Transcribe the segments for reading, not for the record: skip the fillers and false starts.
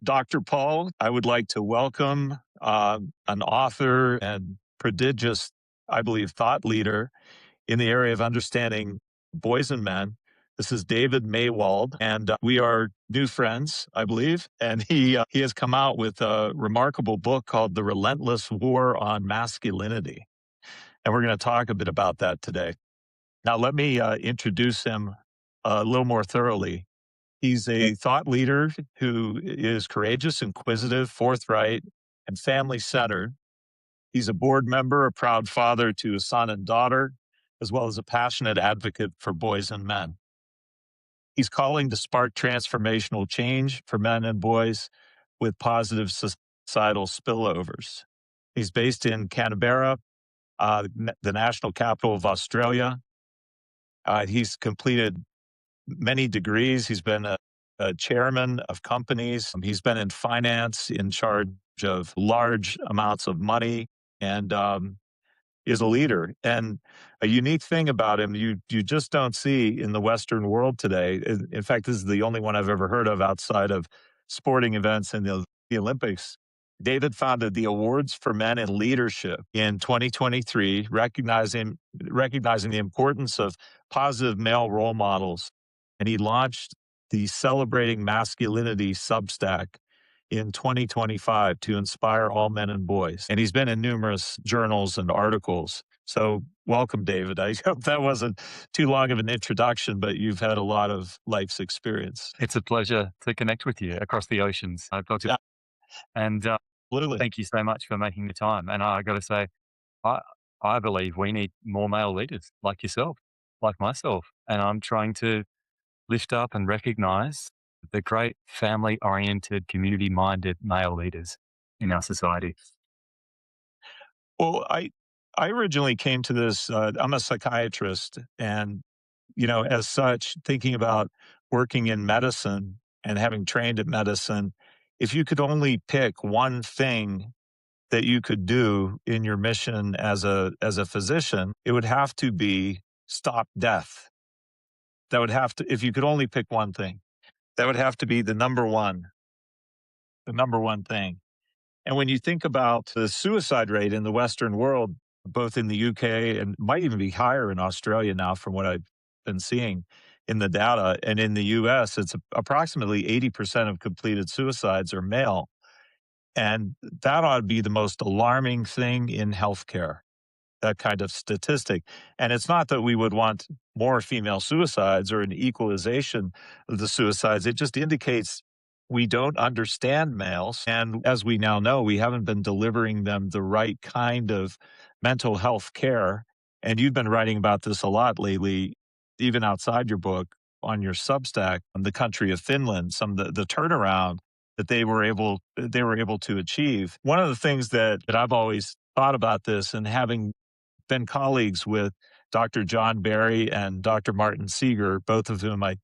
Dr. Paul, I would like to welcome an author and prodigious, I believe, thought leader in the area of understanding boys and men. This is David Maywald, and we are new friends, I believe. And he has come out with a remarkable book called The Relentless War on Masculinity. And we're going to talk a bit about that today. Now, let me introduce him a little more thoroughly. He's a thought leader who is courageous, inquisitive, forthright, and family centered. He's a board member, a proud father to a son and daughter, as well as a passionate advocate for boys and men. He's calling to spark transformational change for men and boys with positive societal spillovers. He's based in Canberra, the national capital of Australia. He's completed many degrees. He's been a chairman of companies. He's been in finance, in charge of large amounts of money, and is a leader. And a unique thing about him, you just don't see in the Western world today. In fact, this is the only one I've ever heard of outside of sporting events and the Olympics. David founded the Awards for Men in Leadership in 2023, recognizing the importance of positive male role models. And he launched the Celebrating Masculinity Substack in 2025 to inspire all men and boys. And he's been in numerous journals and articles. So welcome, David. I hope that wasn't too long of an introduction, but you've had a lot of life's experience. It's a pleasure to connect with you across the oceans. I've got to, Yeah, and absolutely. thank you so much for making the time. And I got to say, I I believe we need more male leaders like yourself, like myself, and I'm trying to lift up and recognize the great family-oriented, community-minded male leaders in our society. Well, I originally came to this. I'm a psychiatrist, and as such, thinking about working in medicine and having trained in medicine, if you could only pick one thing that you could do in your mission as a physician, it would have to be stop death. That would have to, if you could only pick one thing, that would have to be the number one thing. And when you think about the suicide rate in the Western world, both in the UK and might even be higher in Australia now, from what I've been seeing in the data, and in the US, it's approximately 80% of completed suicides are male. And that ought to be the most alarming thing in healthcare, that kind of statistic. And it's not that we would want more female suicides or an equalization of the suicides. It just indicates we don't understand males. And as we now know, we haven't been delivering them the right kind of mental health care. And you've been writing about this a lot lately, even outside your book on your Substack, on the country of Finland, some of the turnaround that they were able to achieve. One of the things that I've always thought about this, and having been colleagues with Dr. John Barry and Dr. Martin Seeger, both of whom I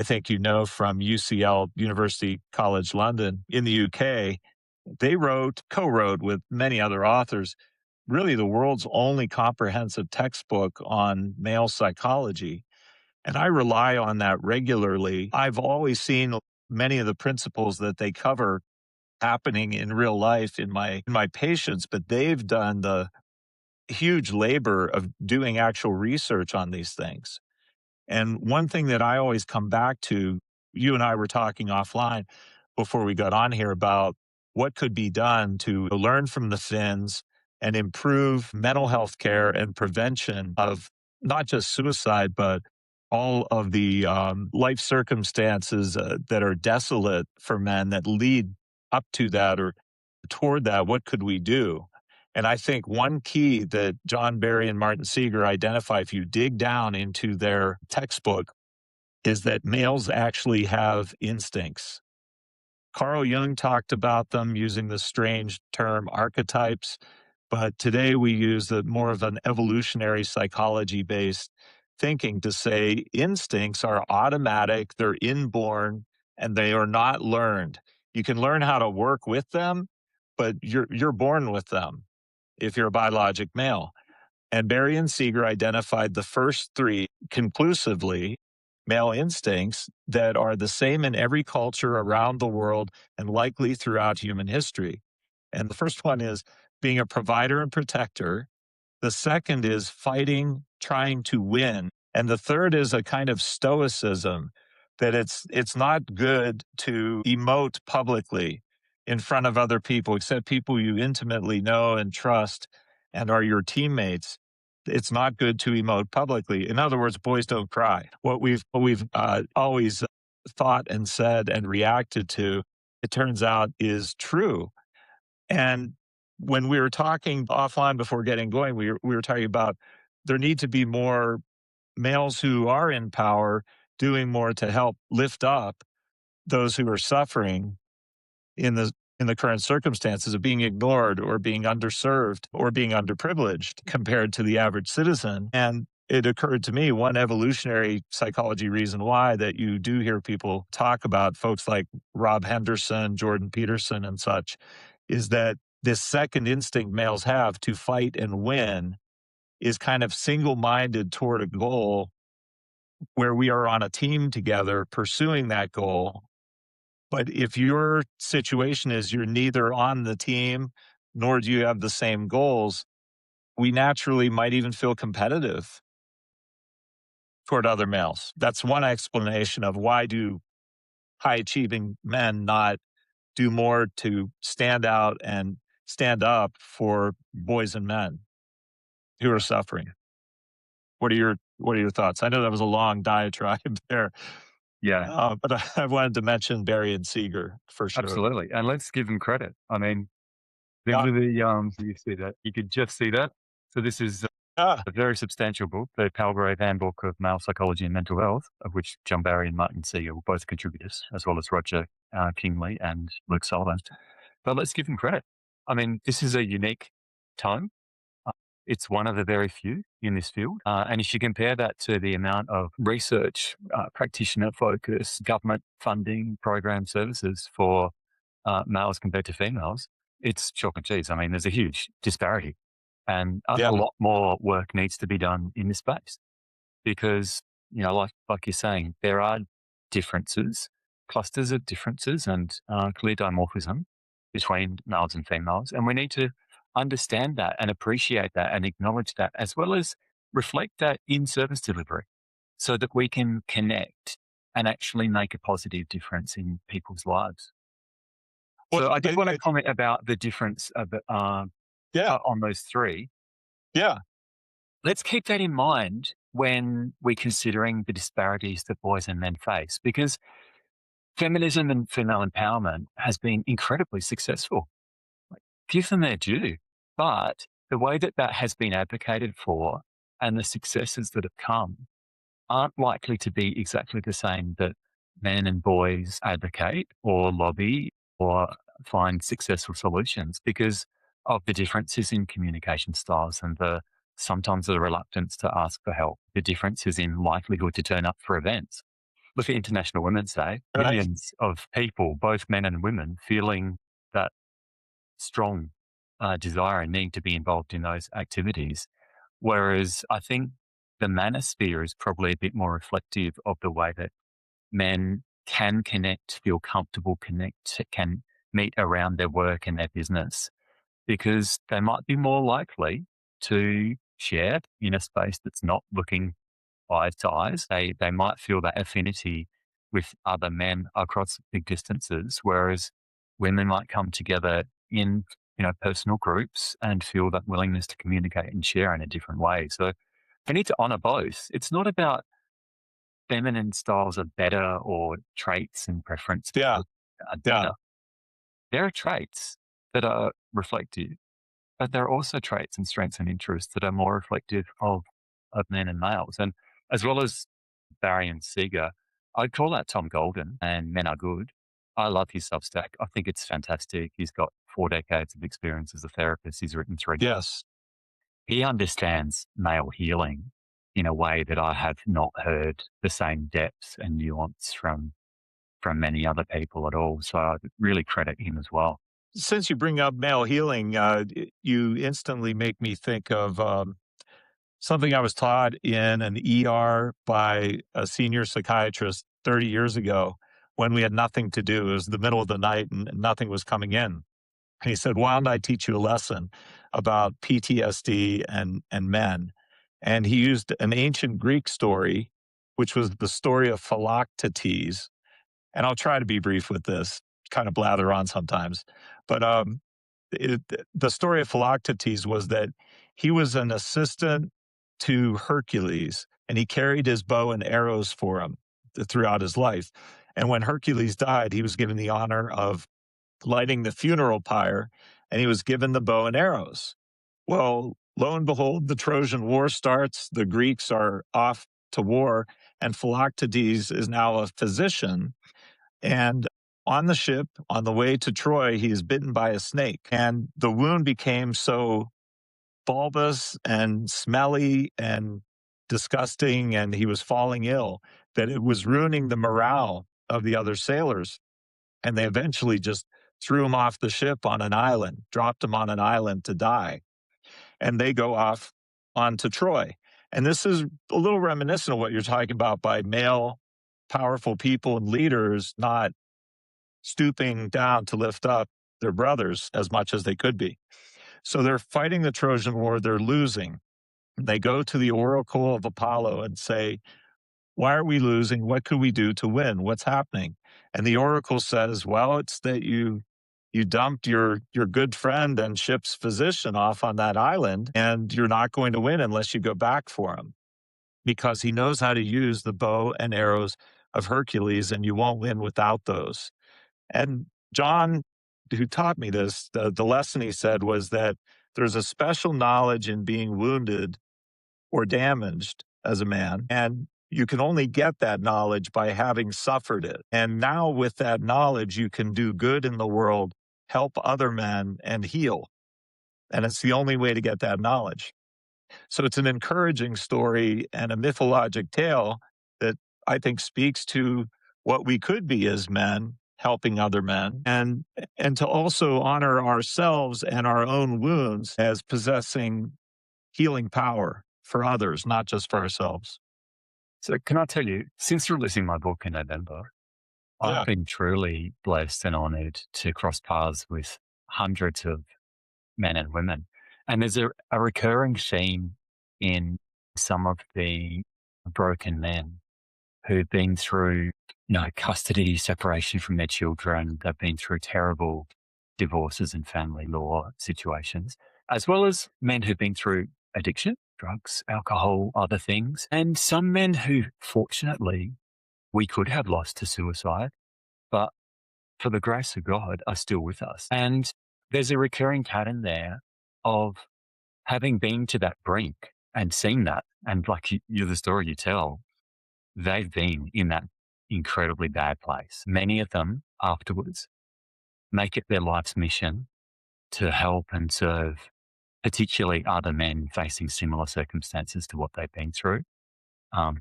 think you know from UCL, University College London in the UK. They co-wrote with many other authors, really the world's only comprehensive textbook on male psychology. And I rely on that regularly. I've always seen many of the principles that they cover happening in real life in my patients, but they've done the huge labor of doing actual research on these things. And one thing that I always come back to, you and I were talking offline before we got on here about what could be done to learn from the Finns and improve mental health care and prevention of not just suicide, but all of the life circumstances that are desolate for men that lead up to that or toward that. What could we do? And I think one key that John Barry and Martin Seeger identify, if you dig down into their textbook, is that males actually have instincts. Carl Jung talked about them using the strange term archetypes, but today we use more of an evolutionary psychology based thinking to say instincts are automatic, they're inborn, and they are not learned. You can learn how to work with them, but you're born with them if you're a biologic male. And Barry and Seeger identified the first three conclusively male instincts that are the same in every culture around the world and likely throughout human history. And the first one is being a provider and protector. The second is fighting, trying to win. And the third is a kind of stoicism that it's not good to emote publicly in front of other people, except people you intimately know and trust and are your teammates. It's not good to emote publicly. In other words, boys don't cry. What we've always thought and said and reacted to, it turns out is true. And when we were talking offline before getting going, we were talking about there need to be more males who are in power doing more to help lift up those who are suffering in the current circumstances of being ignored or being underserved or being underprivileged compared to the average citizen. And it occurred to me one evolutionary psychology reason why that you do hear people talk about folks like Rob Henderson, Jordan Peterson, and such is that this second instinct males have to fight and win is kind of single minded toward a goal where we are on a team together pursuing that goal. But if your situation is you're neither on the team nor do you have the same goals, we naturally might even feel competitive toward other males. That's one explanation of why do high achieving men not do more to stand out and stand up for boys and men who are suffering. What are your thoughts? I know that was a long diatribe there, Yeah, but I wanted to mention Barry and Seeger for sure. absolutely. And let's give them credit. I mean, these Yeah, are you see that? You could just see that. So this is yeah, a very substantial book, the Palgrave Handbook of Male Psychology and Mental Health, of which John Barry and Martin Seeger were both contributors, as well as Roger Kingley and Luke Sullivan. But let's give them credit. I mean, this is a unique tome. Uh, It's one of the very few in this field. And if you compare that to the amount of research, practitioner focus, government funding, program services for males compared to females, it's chalk and cheese. I mean, there's a huge disparity. And a yeah. lot more work needs to be done in this space because, like you're saying, there are differences, clusters of differences, and clear dimorphism between males and females. And we need to understand that and appreciate that and acknowledge that, as well as reflect that in service delivery so that we can connect and actually make a positive difference in people's lives. Well, So I did want to comment about the difference yeah, on those three. yeah. Let's keep that in mind when we're considering the disparities that boys and men face, because feminism and female empowerment has been incredibly successful. Like, give them their due. But the way that that has been advocated for and the successes that have come aren't likely to be exactly the same that men and boys advocate or lobby or find successful solutions because of the differences in communication styles and the sometimes the reluctance to ask for help, the differences in likelihood to turn up for events. Look at International Women's Day, Right. millions of people, both men and women, feeling that strong desire and need to be involved in those activities. Whereas I think the manosphere is probably a bit more reflective of the way that men can connect, feel comfortable, connect, can meet around their work and their business because they might be more likely to share in a space that's not looking eyes to eyes. They might feel that affinity with other men across big distances, whereas women might come together in personal groups and feel that willingness to communicate and share in a different way. So we need to honor both. It's not about feminine styles are better or traits and preferences Yeah, are yeah. better. There are traits that are reflective, but there are also traits and strengths and interests that are more reflective of men and males. And as well as Barry and Seeger, I'd call out Tom Golden and Men Are Good. I love his Substack. I think it's fantastic. He's got 4 decades of experience as a therapist. He's written 3. Yes. He understands male healing in a way that I have not heard the same depth and nuance from many other people at all. So I really credit him as well. Since you bring up male healing, you instantly make me think of something I was taught in an ER by a senior psychiatrist 30 years ago when we had nothing to do. It was the middle of the night and nothing was coming in. And he said, "Why don't I teach you a lesson about PTSD and men?" And he used an ancient Greek story, which was the story of Philoctetes. And I'll try to be brief with this, kind of blather on sometimes. But it, the story of Philoctetes was that he was an assistant to Hercules, and he carried his bow and arrows for him throughout his life. And when Hercules died, he was given the honor of lighting the funeral pyre, and he was given the bow and arrows. Well, lo and behold, the Trojan War starts. The Greeks are off to war, and Philoctetes is now a physician. And on the ship, on the way to Troy, he is bitten by a snake. And the wound became so bulbous and smelly and disgusting, and he was falling ill that it was ruining the morale of the other sailors. And they eventually just threw him off the ship on an island, dropped him on an island to die. And they go off onto Troy. And this is a little reminiscent of what you're talking about by male, powerful people and leaders not stooping down to lift up their brothers as much as they could be. So they're fighting the Trojan War, they're losing. They go to the oracle of Apollo and say, "Why are we losing? What could we do to win? What's happening?" And the oracle says, "Well, it's that you dumped your good friend and ship's physician off on that island, and you're not going to win unless you go back for him, because he knows how to use the bow and arrows of Hercules, and you won't win without those." And John, who taught me this, the lesson he said was that there's a special knowledge in being wounded or damaged as a man. And you can only get that knowledge by having suffered it. And now, with that knowledge, you can do good in the world, help other men, and heal. And it's the only way to get that knowledge. So it's an encouraging story and a mythologic tale that I think speaks to what we could be as men, helping other men, and to also honor ourselves and our own wounds as possessing healing power for others, not just for ourselves. So, can I tell you, since releasing my book in November, I've Yeah. been truly blessed and honored to cross paths with hundreds of men and women. And there's a recurring theme in some of the broken men who've been through, custody, separation from their children. They've been through terrible divorces and family law situations, as well as men who've been through addiction, drugs, alcohol, other things. And some men who, fortunately, we could have lost to suicide, but for the grace of God, are still with us. And there's a recurring pattern there of having been to that brink and seen that. And like you're the story you tell, they've been in that incredibly bad place. Many of them afterwards make it their life's mission to help and serve, particularly other men facing similar circumstances to what they've been through.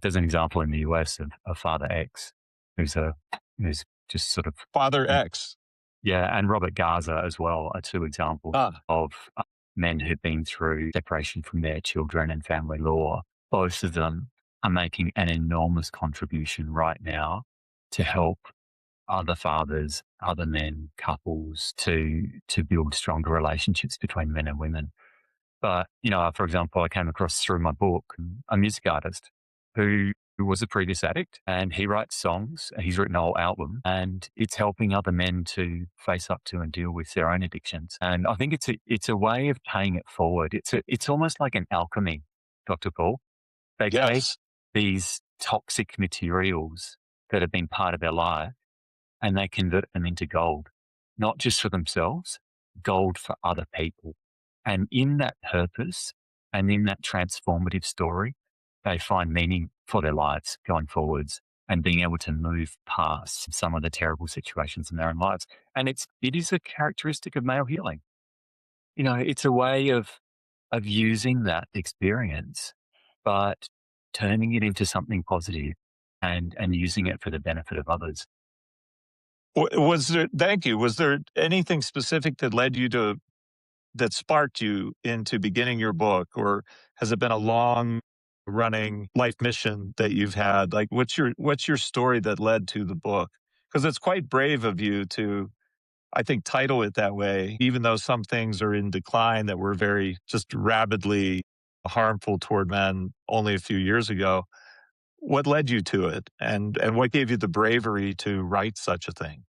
There's an example in the US of Father X, who's who's just sort of Father X. yeah, and Robert Garza as well are two examples Ah, of men who've been through separation from their children and family law. Both of them are making an enormous contribution right now to help other fathers, other men, couples to build stronger relationships between men and women. But, for example, I came across through my book a music artist who was a previous addict, and he writes songs. He's written a whole album, and it's helping other men to face up to and deal with their own addictions. And I think it's a way of paying it forward. It's almost like an alchemy, Dr. Paul. They take yes. these toxic materials that have been part of their life and they convert them into gold, not just for themselves, gold for other people. And in that purpose and in that transformative story, they find meaning for their lives going forwards and being able to move past some of the terrible situations in their own lives. And it is a characteristic of male healing. It's a way of using that experience, but turning it into something positive and using it for the benefit of others. Was there, thank you. Was there anything specific that led you to, that sparked you into beginning your book, or Has it been a long running life mission that you've had? Like, what's your story that led to the book? Because it's quite brave of you to, I think, title it that way, even though some things are in decline that were very just rabidly harmful toward men only a few years ago. What led you to it, and what gave you the bravery to write such a thing?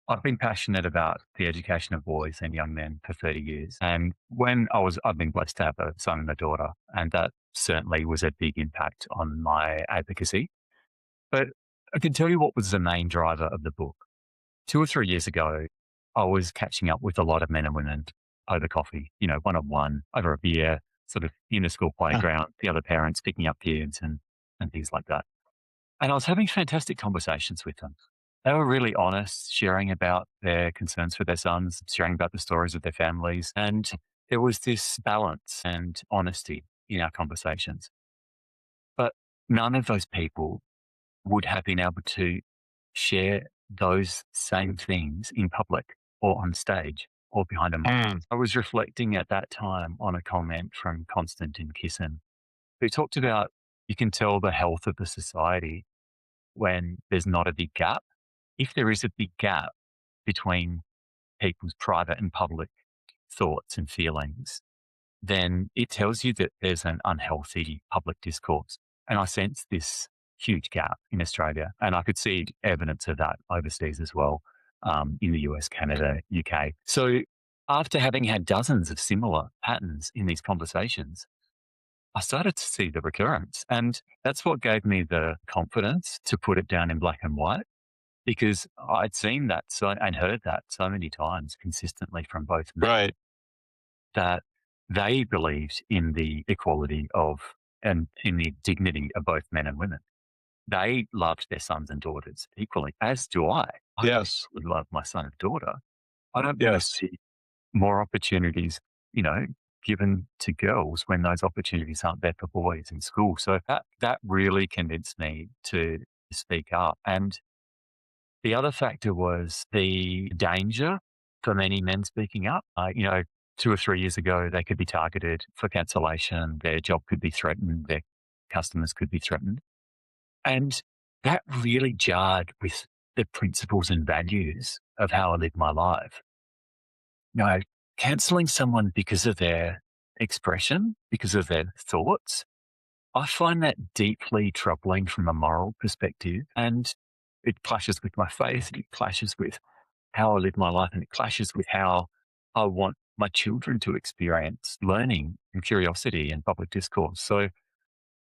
I've been passionate about the education of boys and young men for 30 years. And I've been blessed to have a son and a daughter, and that certainly was a big impact on my advocacy. But I can tell you what was the main driver of the book. 2 or 3 years ago, I was catching up with a lot of men and women over coffee, one on one, over a beer, sort of in a school Huh. playground, the other parents picking up kids and things like that. And I was having fantastic conversations with them. They were really honest, sharing about their concerns for their sons, sharing about the stories of their families. And there was this balance and honesty in our conversations. But none of those people would have been able to share those same things in public or on stage or behind a mic. Mm, I was reflecting at that time on a comment from Konstantin Kisin, who talked about you can tell the health of the society when there's not a big gap. If there is a big gap between people's private and public thoughts and feelings, then it tells you that there's an unhealthy public discourse. And I sense this huge gap in Australia, and I could see evidence of that overseas as well, in the US, Canada, UK. So after having had dozens of similar patterns in these conversations, I started to see the recurrence. And that's what gave me the confidence to put it down in black and white because I'd seen that and heard that so many times consistently from both men right. that they believed in the equality of and in the dignity of both men and women. They loved their sons and daughters equally, as do I. I Yes. would love my son and daughter. I don't want to Yes. see more opportunities, you know, given to girls when those opportunities aren't there for boys in school. So that really convinced me to speak up. And the other factor was the danger for many men speaking up. 2 or 3 years ago, they could be targeted for cancellation. Their job could be threatened. Their customers could be threatened. And that really jarred with the principles and values of how I live my life. No, canceling someone because of their expression, because of their thoughts, I find that deeply troubling from a moral perspective. And it clashes with my faith, it clashes with how I live my life, and it clashes with how I want my children to experience learning and curiosity and public discourse. So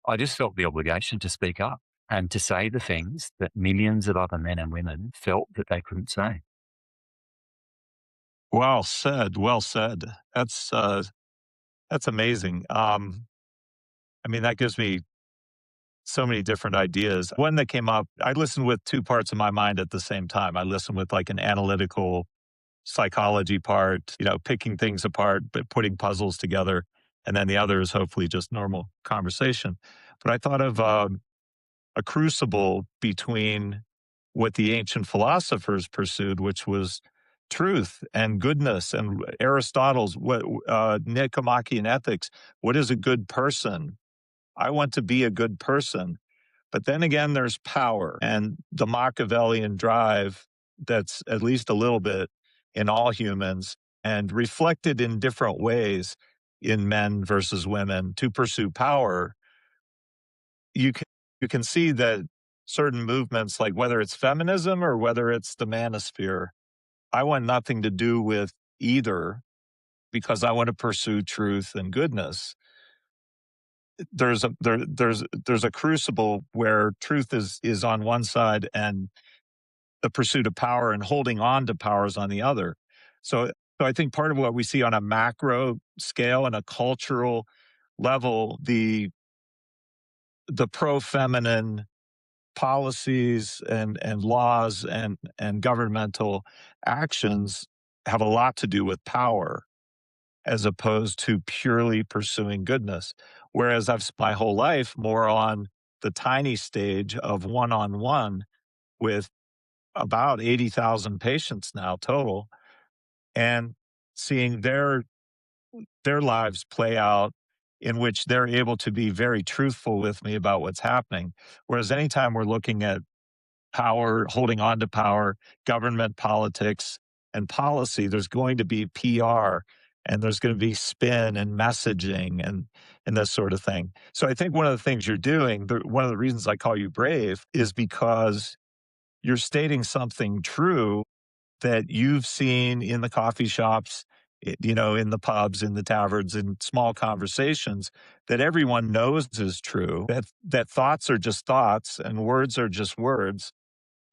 I just felt the obligation to speak up and to say the things that millions of other men and women felt that they couldn't say. Well said. Well said. That's amazing. I mean, that gives me so many different ideas. One that came up, I listened with two parts of my mind at the same time. I listened with like an analytical psychology part, picking things apart, but putting puzzles together. And then the other is hopefully just normal conversation. But I thought of a crucible between what the ancient philosophers pursued, which was truth and goodness, and Aristotle's what Nicomachean ethics. What is a good person? I want to be a good person. But then again, there's power and the Machiavellian drive that's at least a little bit in all humans and reflected in different ways in men versus women to pursue power. You can you can see that certain movements, like whether it's feminism or whether it's the manosphere, I want nothing to do with either because I want to pursue truth and goodness. There's a crucible where truth is on one side and the pursuit of power and holding on to power is on the other. So I think part of what we see on a macro scale and a cultural level, the pro feminine policies and laws and governmental actions have a lot to do with power as opposed to purely pursuing goodness. Whereas I've spent my whole life more on the tiny stage of one on one with about 80,000 patients now total and seeing their lives play out in which they're able to be very truthful with me about what's happening. Whereas anytime we're looking at power, holding on to power, government politics, and policy, there's going to be PR and there's going to be spin and messaging and this sort of thing. So I think one of the things you're doing, one of the reasons I call you brave is because you're stating something true that you've seen in the coffee shops, in the pubs, in the taverns, in small conversations that everyone knows is true, that thoughts are just thoughts and words are just words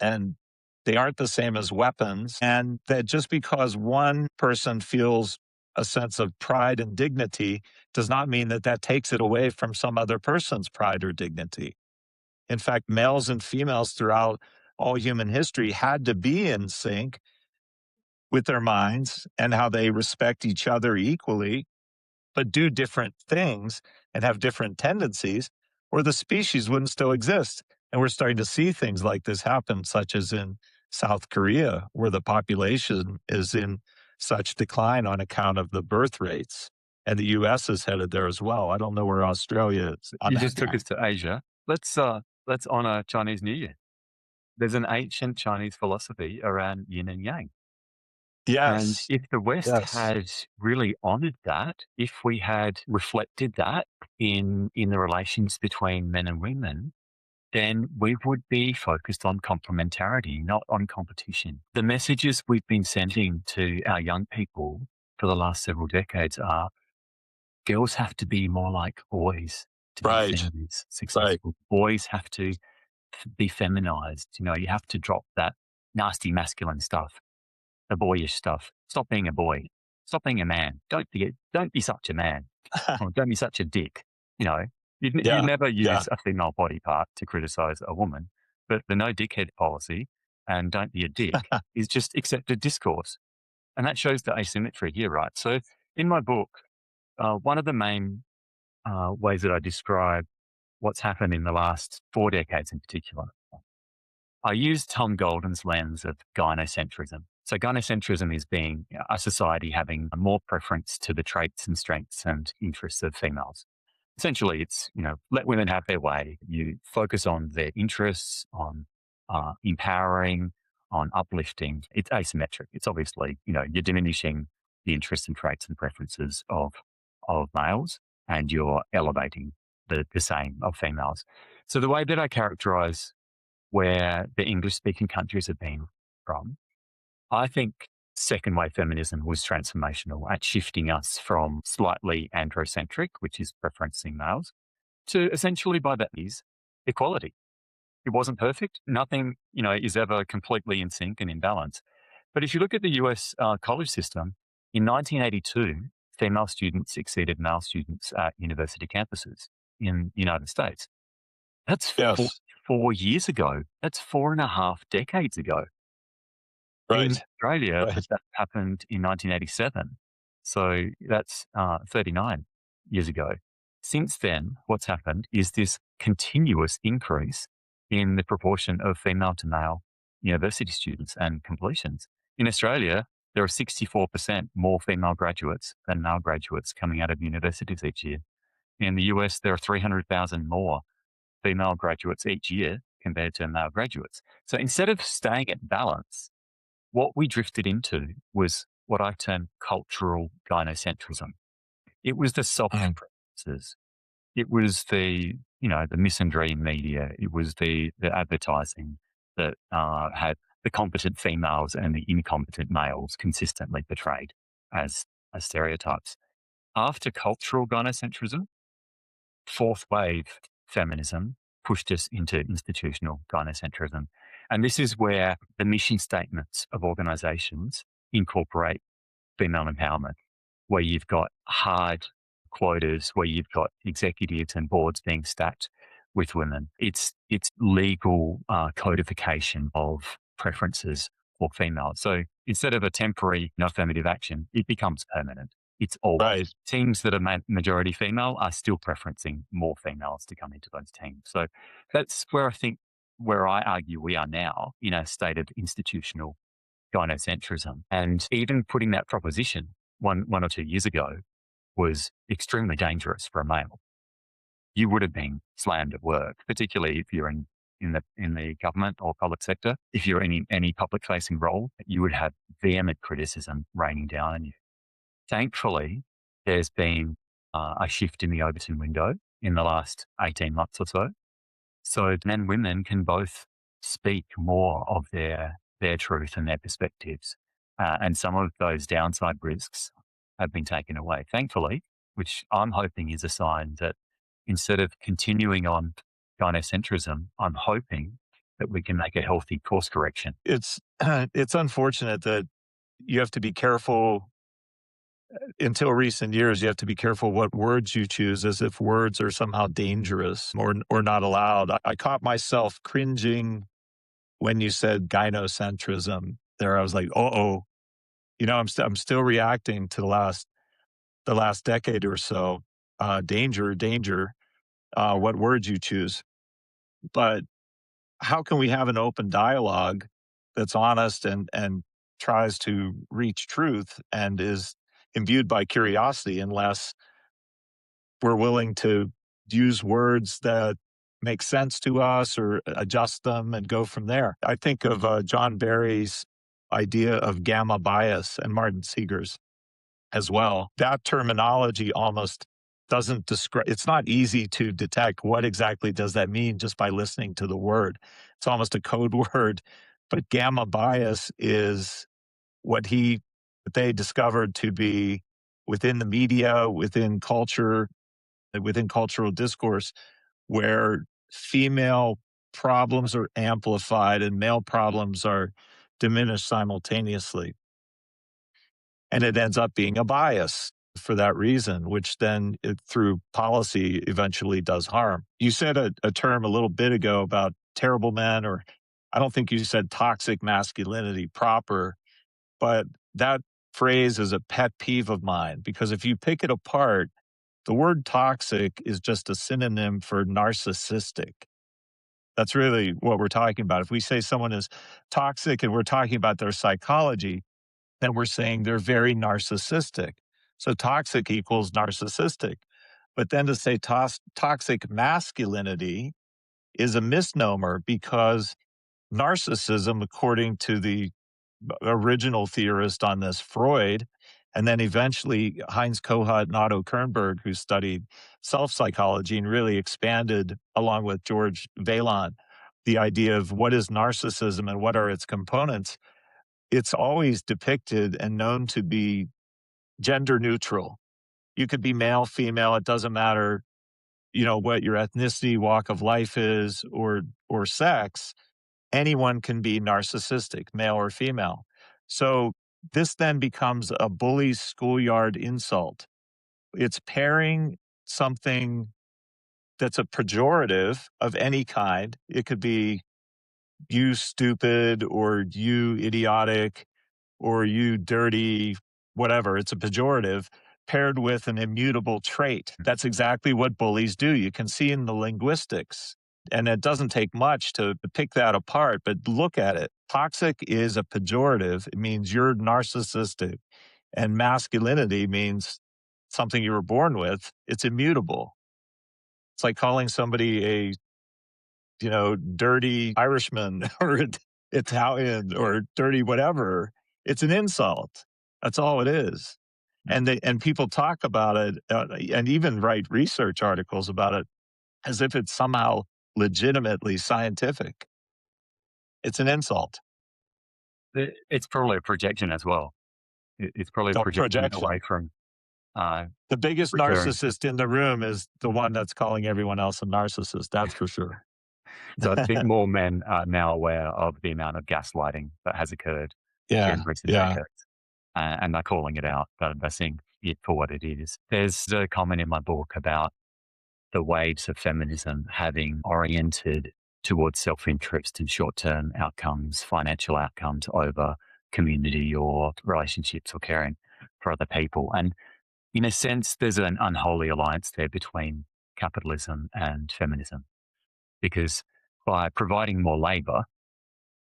and they aren't the same as weapons. And that just because one person feels a sense of pride and dignity does not mean that that takes it away from some other person's pride or dignity. In fact, males and females throughout all human history had to be in sync with their minds and how they respect each other equally, but do different things and have different tendencies, or the species wouldn't still exist. And we're starting to see things like this happen, such as in South Korea, where the population is in such decline on account of the birth rates. And the US is headed there as well. I don't know where Australia is on You that just took front. us to Asia. Let's honor Chinese New Year. There's an ancient Chinese philosophy around yin and yang. And Yes. if the West Yes. had really honored that, if we had reflected that in the relations between men and women, then we would be focused on complementarity, not on competition. The messages we've been sending to our young people for the last several decades are girls have to be more like boys to be Right. feminists, Right. successful. Boys have to be feminized. You have to drop that nasty masculine stuff, the boyish stuff. Stop being a boy. Stop being a man. Don't be such a man. Or don't be such a dick. You know, you Yeah. never Yeah. use a female body part to criticize a woman, but the no dickhead policy and don't be a dick is just accepted discourse. And that shows the asymmetry here, right? So in my book, one of the main ways that I describe what's happened in the last 4 decades in particular, I use Tom Golden's lens of gynocentrism. So gynocentrism is being a society having more preference to the traits and strengths and interests of females. Essentially, it's, let women have their way. You focus on their interests, on empowering, on uplifting. It's asymmetric. It's obviously, you're diminishing the interests and traits and preferences of males and you're elevating the same of females. So the way that I characterize where the English speaking countries have been from, I think second wave feminism was transformational at shifting us from slightly androcentric, which is preferencing males, to essentially by that is equality. It wasn't perfect. Nothing, is ever completely in sync and in balance. But if you look at the US college system, in 1982, female students exceeded male students at university campuses in the United States. That's Yes. 4 years ago. That's 4.5 decades ago. In Right. Australia, Right. that happened in 1987. So that's 39 years ago. Since then, what's happened is this continuous increase in the proportion of female to male university students and completions. In Australia, there are 64% more female graduates than male graduates coming out of universities each year. In the US, there are 300,000 more female graduates each year compared to male graduates. So instead of staying at balance, what we drifted into was what I term cultural gynocentrism. It was the soft Mm. preferences. It was the misandry media. It was the advertising that had the competent females and the incompetent males consistently portrayed as stereotypes. After cultural gynocentrism, fourth wave feminism pushed us into institutional gynocentrism. And this is where the mission statements of organizations incorporate female empowerment, where you've got hard quotas, where you've got executives and boards being stacked with women. It's legal codification of preferences for females. So instead of a temporary affirmative action, it becomes permanent. It's always Right. teams that are majority female are still preferencing more females to come into those teams. So that's where I argue we are now in a state of institutional gynocentrism. And even putting that proposition one or 2 years ago, was extremely dangerous for a male. You would have been slammed at work, particularly if you're in the government or public sector. If you're in any public facing role, you would have vehement criticism raining down on you. Thankfully, there's been a shift in the Overton window in the last 18 months or so. So men and women can both speak more of their truth and their perspectives. And some of those downside risks have been taken away, thankfully, which I'm hoping is a sign that instead of continuing on gynocentrism, I'm hoping that we can make a healthy course correction. It's it's unfortunate that you have to be careful. Until recent years, you have to be careful what words you choose, as if words are somehow dangerous or not allowed. I caught myself cringing when you said gynocentrism there. I was like, "Uh-oh." I'm still reacting to the last decade or so. Danger, danger, what words you choose. But how can we have an open dialogue that's honest and tries to reach truth and is imbued by curiosity, unless we're willing to use words that make sense to us or adjust them and go from there? I think of John Barry's idea of gamma bias and Martin Seeger's as well. That terminology almost doesn't describe, it's not easy to detect what exactly does that mean just by listening to the word. It's almost a code word. But gamma bias is what they discovered to be within the media, within culture, within cultural discourse, where female problems are amplified and male problems are diminished simultaneously. And it ends up being a bias for that reason, which then through policy eventually does harm. You said a term a little bit ago about terrible men, or I don't think you said toxic masculinity proper, but that phrase is a pet peeve of mine, because if you pick it apart, the word toxic is just a synonym for narcissistic. That's really what we're talking about. If we say someone is toxic and we're talking about their psychology, then we're saying they're very narcissistic. So toxic equals narcissistic. But then to say toxic masculinity is a misnomer, because narcissism, according to the original theorist on this, Freud, and then eventually Heinz Kohut and Otto Kernberg, who studied self psychology and really expanded, along with George Vallon, the idea of what is narcissism and what are its components. It's always depicted and known to be gender neutral. You could be male, female, it doesn't matter, what your ethnicity, walk of life is, or sex. Anyone can be narcissistic, male or female. So this then becomes a bully's schoolyard insult. It's pairing something that's a pejorative of any kind. It could be you stupid, or you idiotic, or you dirty, whatever. It's a pejorative paired with an immutable trait. That's exactly what bullies do. You can see in the linguistics. And it doesn't take much to pick that apart, but look at it. Toxic is a pejorative. It means you're narcissistic. And masculinity means something you were born with. It's immutable. It's like calling somebody a dirty Irishman or Italian or dirty whatever. It's an insult. That's all it is. And people talk about it, and even write research articles about it as if it's somehow legitimately scientific. It's an insult. It's probably a projection as well. It's probably a The projection away projection. from uh, The biggest recurring. narcissist in the room is the one that's calling everyone else a narcissist. That's for sure. So I think more men are now aware of the amount of gaslighting that has occurred Yeah. during recent Yeah. decades, and they're calling it out. They're seeing it for what it is. There's a comment in my book about the waves of feminism having oriented towards self-interest and short-term outcomes, financial outcomes over community or relationships or caring for other people. And in a sense, there's an unholy alliance there between capitalism and feminism, because by providing more labor,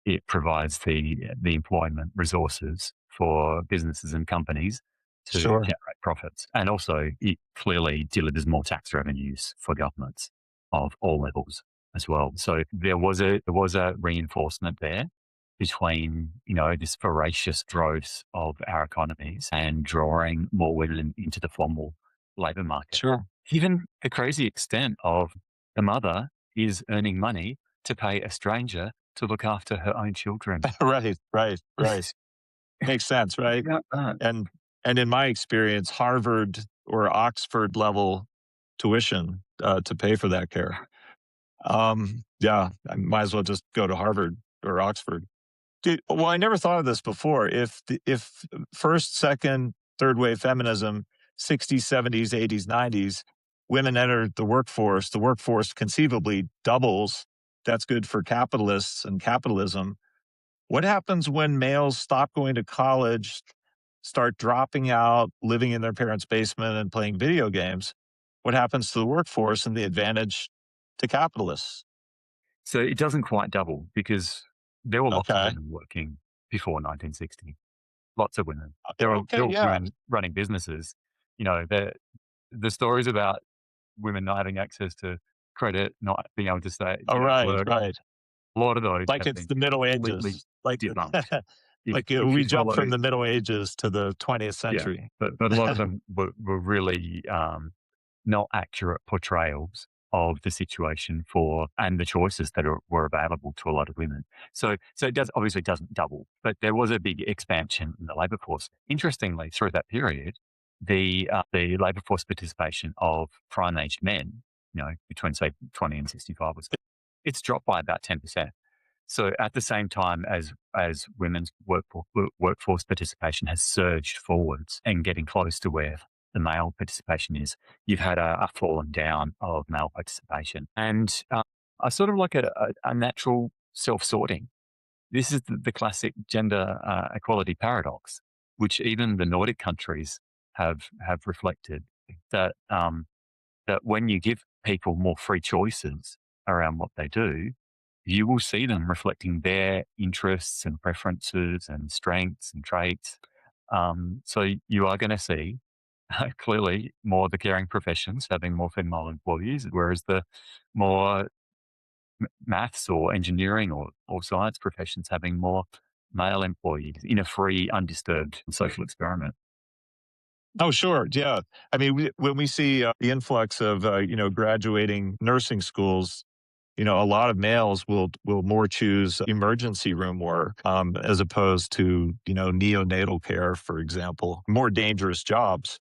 it provides the employment resources for businesses and companies to Sure. generate profits. And also, it clearly delivers more tax revenues for governments of all levels as well. So there was a reinforcement there between this voracious growth of our economies and drawing more women into the formal labour market. Sure. Even the crazy extent of the mother is earning money to pay a stranger to look after her own children. Right, right, right. Makes sense, right? Yeah. And and in my experience, Harvard or Oxford level tuition, to pay for that care. Yeah, I might as well just go to Harvard or Oxford. Well, I never thought of this before. If first, second, third wave feminism, 60s, 70s, 80s, 90s, women entered the workforce conceivably doubles. That's good for capitalists and capitalism. What happens when males stop going to college, start dropping out, living in their parents' basement and playing video games? What happens to the workforce and the advantage to capitalists? So it doesn't quite double because there were lots of Okay. women working before 1960. Lots of women. There Okay, were yeah. women running businesses. The stories about women not having access to credit, not being able to say, Oh, right, work. right. A lot of those Like have it's been the Middle completely Ages. Like debunked. If like, if you we jumped follow, from the Middle Ages to the 20th yeah, century. but a lot of them were really not accurate portrayals of the situation for and the choices that were available to a lot of women. So it does obviously doesn't double, but there was a big expansion in the labour force. Interestingly, through that period, the labour force participation of prime aged men, between say 20 and 65 was it's dropped by about 10%. So at the same time as women's workforce participation has surged forwards and getting close to where the male participation is, you've had a falling down of male participation, and I sort of like a natural self sorting. This is the classic gender equality paradox, which even the Nordic countries have reflected that that when you give people more free choices around what they do, you will see them reflecting their interests and preferences and strengths and traits. So you are going to see clearly more of the caring professions having more female employees, whereas the more maths or engineering or science professions having more male employees in a free, undisturbed social experiment. Oh, sure, yeah. I mean, when we see, the influx of, graduating nursing schools, a lot of males will more choose emergency room work, as opposed to, neonatal care, for example, more dangerous jobs.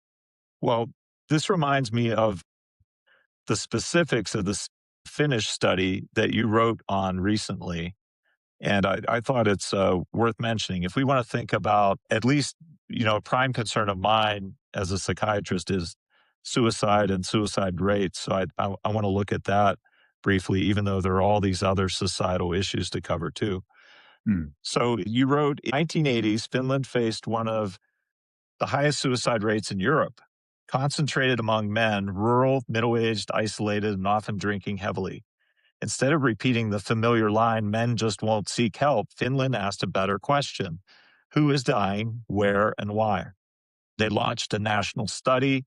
Well, this reminds me of the specifics of this Finnish study that you wrote on recently. And I thought it's worth mentioning. If we want to think about at least, a prime concern of mine as a psychiatrist is suicide and suicide rates. So I want to look at that briefly, even though there are all these other societal issues to cover too. Hmm. So you wrote in 1980s, Finland faced one of the highest suicide rates in Europe, concentrated among men, rural, middle aged, isolated, and often drinking heavily. Instead of repeating the familiar line, men just won't seek help, Finland asked a better question: who is dying, where, and why? They launched a national study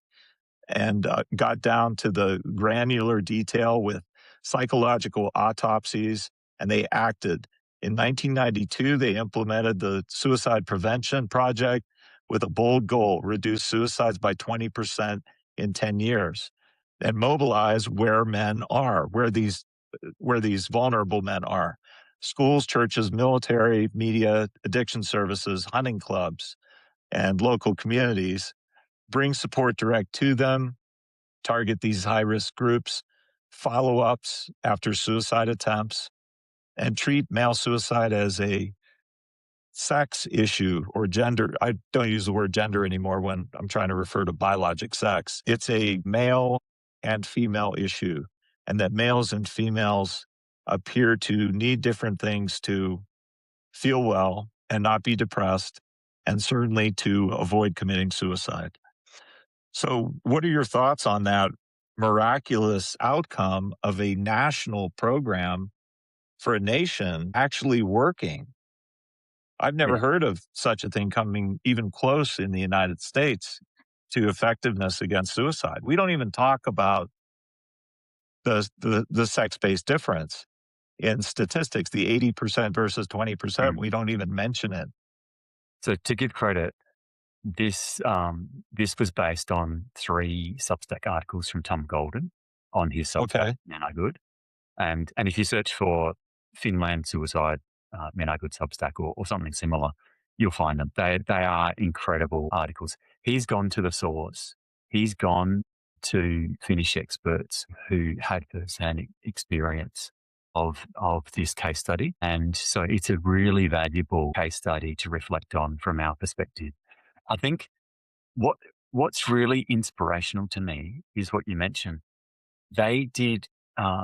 and got down to the granular detail with psychological autopsies, and they acted. In 1992, they implemented the Suicide Prevention Project with a bold goal: reduce suicides by 20% in 10 years, and mobilize where men are, where these vulnerable men are. Schools, churches, military, media, addiction services, hunting clubs, and local communities. Bring support direct to them, target these high risk groups, follow ups after suicide attempts, and treat male suicide as a sex issue or gender. I don't use the word gender anymore when I'm trying to refer to biologic sex. It's a male and female issue, and that males and females appear to need different things to feel well and not be depressed, and certainly to avoid committing suicide. So, what are your thoughts on that miraculous outcome of a national program for a nation actually working? I've Yeah. never heard of such a thing coming even close in the United States to effectiveness against suicide. We don't even talk about the sex-based difference in statistics, the 80% versus 20%. Mm. We don't even mention it. So to give credit, this was based on 3 Substack articles from Tom Golden on his Substack, Okay. Man I Good. And if you search for Finland suicide, Men Are Good Substack or something similar, you'll find them. They are incredible articles. He's gone to the source. He's gone to Finnish experts who had first-hand experience of this case study. And so it's a really valuable case study to reflect on from our perspective. I think what what's really inspirational to me is what you mentioned. They did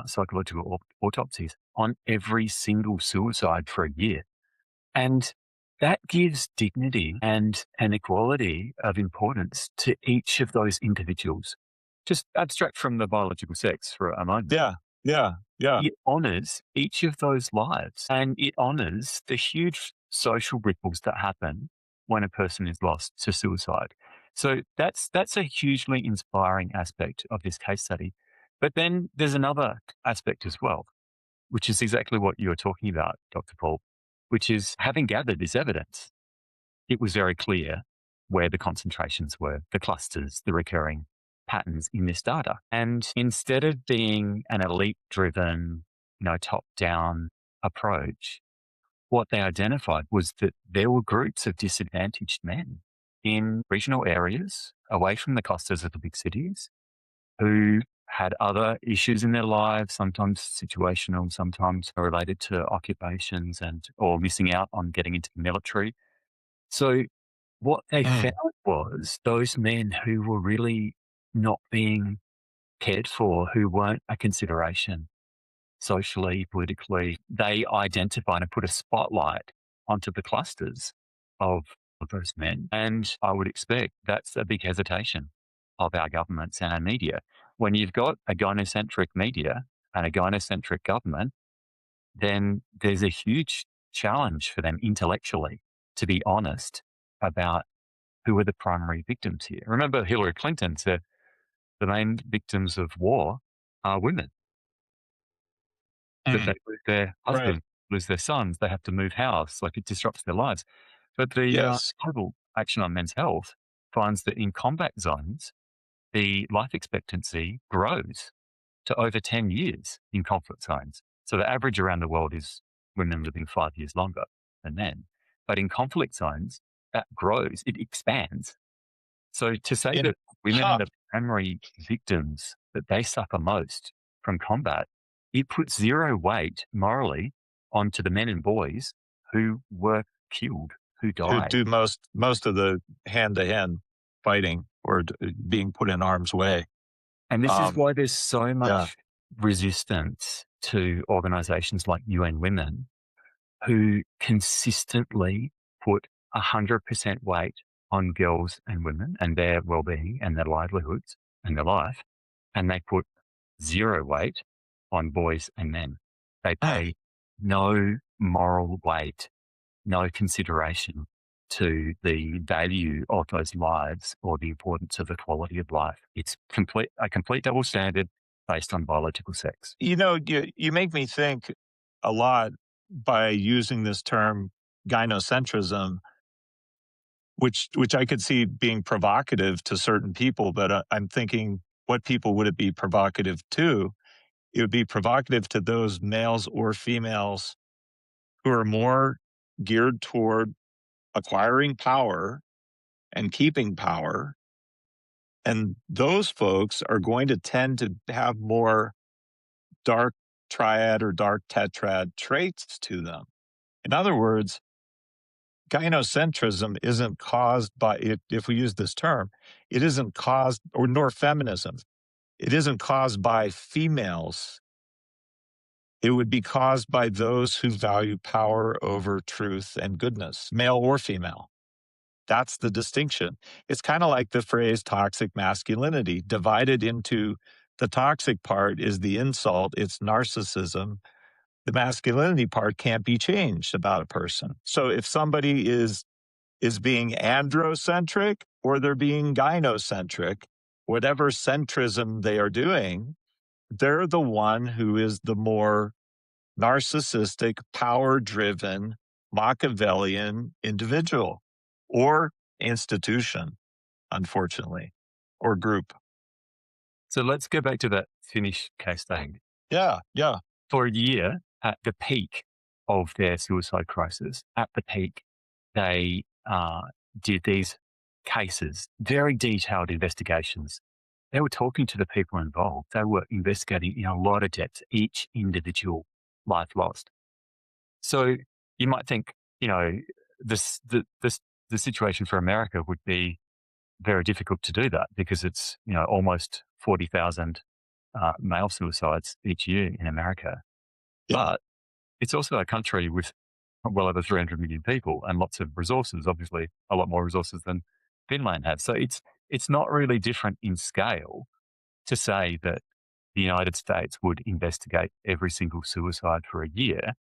psychological autopsies on every single suicide for a year. And that gives dignity and an equality of importance to each of those individuals. Just abstract from the biological sex for a moment. Yeah. Yeah. Yeah. It honors each of those lives and it honors the huge social ripples that happen when a person is lost to suicide. So that's a hugely inspiring aspect of this case study. But then there's another aspect as well, which is exactly what you were talking about, Dr. Paul, which is having gathered this evidence, it was very clear where the concentrations were, the clusters, the recurring patterns in this data. And instead of being an elite driven, top down approach, what they identified was that there were groups of disadvantaged men in regional areas away from the clusters of the big cities who had other issues in their lives, sometimes situational, sometimes related to occupations and or missing out on getting into the military. So what they Mm. found was those men who were really not being cared for, who weren't a consideration socially, politically, they identified and put a spotlight onto the clusters of, of those men. And I would expect that's a big hesitation of our governments and our media. When you've got a gynocentric media and a gynocentric government, then there's a huge challenge for them intellectually to be honest about who are the primary victims here. Remember, Hillary Clinton said the main victims of war are women, that Mm. they lose their Right. husbands, lose their sons, they have to move house, like it disrupts their lives. But the Yes. Global Action on Men's Health finds that in combat zones, the life expectancy grows to over 10 years in conflict zones. So the average around the world is women living 5 years longer than men. But in conflict zones, that grows, it expands. So to say In that women are huh. the primary victims, that they suffer most from combat, it puts zero weight morally onto the men and boys who were killed, who Who died. do most of the hand-to-hand fighting or being put in harm's way. And this is Um, why there's so yeah. much resistance to organizations like UN Women who consistently put 100% weight on girls and women and their well-being and their livelihoods and their life, and they put zero weight on boys and men. They Mm. pay no moral weight, no consideration to the value of those lives or the importance of the quality of life. It's a complete double standard based on biological sex. You make me think a lot by using this term gynocentrism, which I could see being provocative to certain people, but, I'm thinking, what people would it be provocative to? It would be provocative to those males or females who are more geared toward acquiring power and keeping power, and those folks are going to tend to have more dark triad or dark tetrad traits to them. In other words, gynocentrism isn't caused by it, if we use this term, it isn't caused, or nor feminism, it isn't caused by females. It would be caused by those who value power over truth and goodness, male or female. That's the distinction. It's kind of like the phrase toxic masculinity, divided into the toxic part is the insult, it's narcissism. the masculinity part can't be changed about a person. So if somebody is being androcentric or they're being gynocentric, whatever centrism they are doing, they're the one who is the more narcissistic, power driven, Machiavellian individual or institution, unfortunately, or group. So let's go back to that Finnish case study. Yeah, yeah, For a year, at the peak of their suicide crisis, at the peak, they did these cases, very detailed investigations. They were talking to the people involved. They were investigating in a lot of depth each individual life lost. So you might think, you know, this the situation for America would be very difficult to do that because it's almost 40,000 male suicides each year in America. yeah, But it's also a country with well over 300 million people and lots of resources, obviously a lot more resources than Finland has. So it's not really different in scale to say that the United States would investigate every single suicide for a year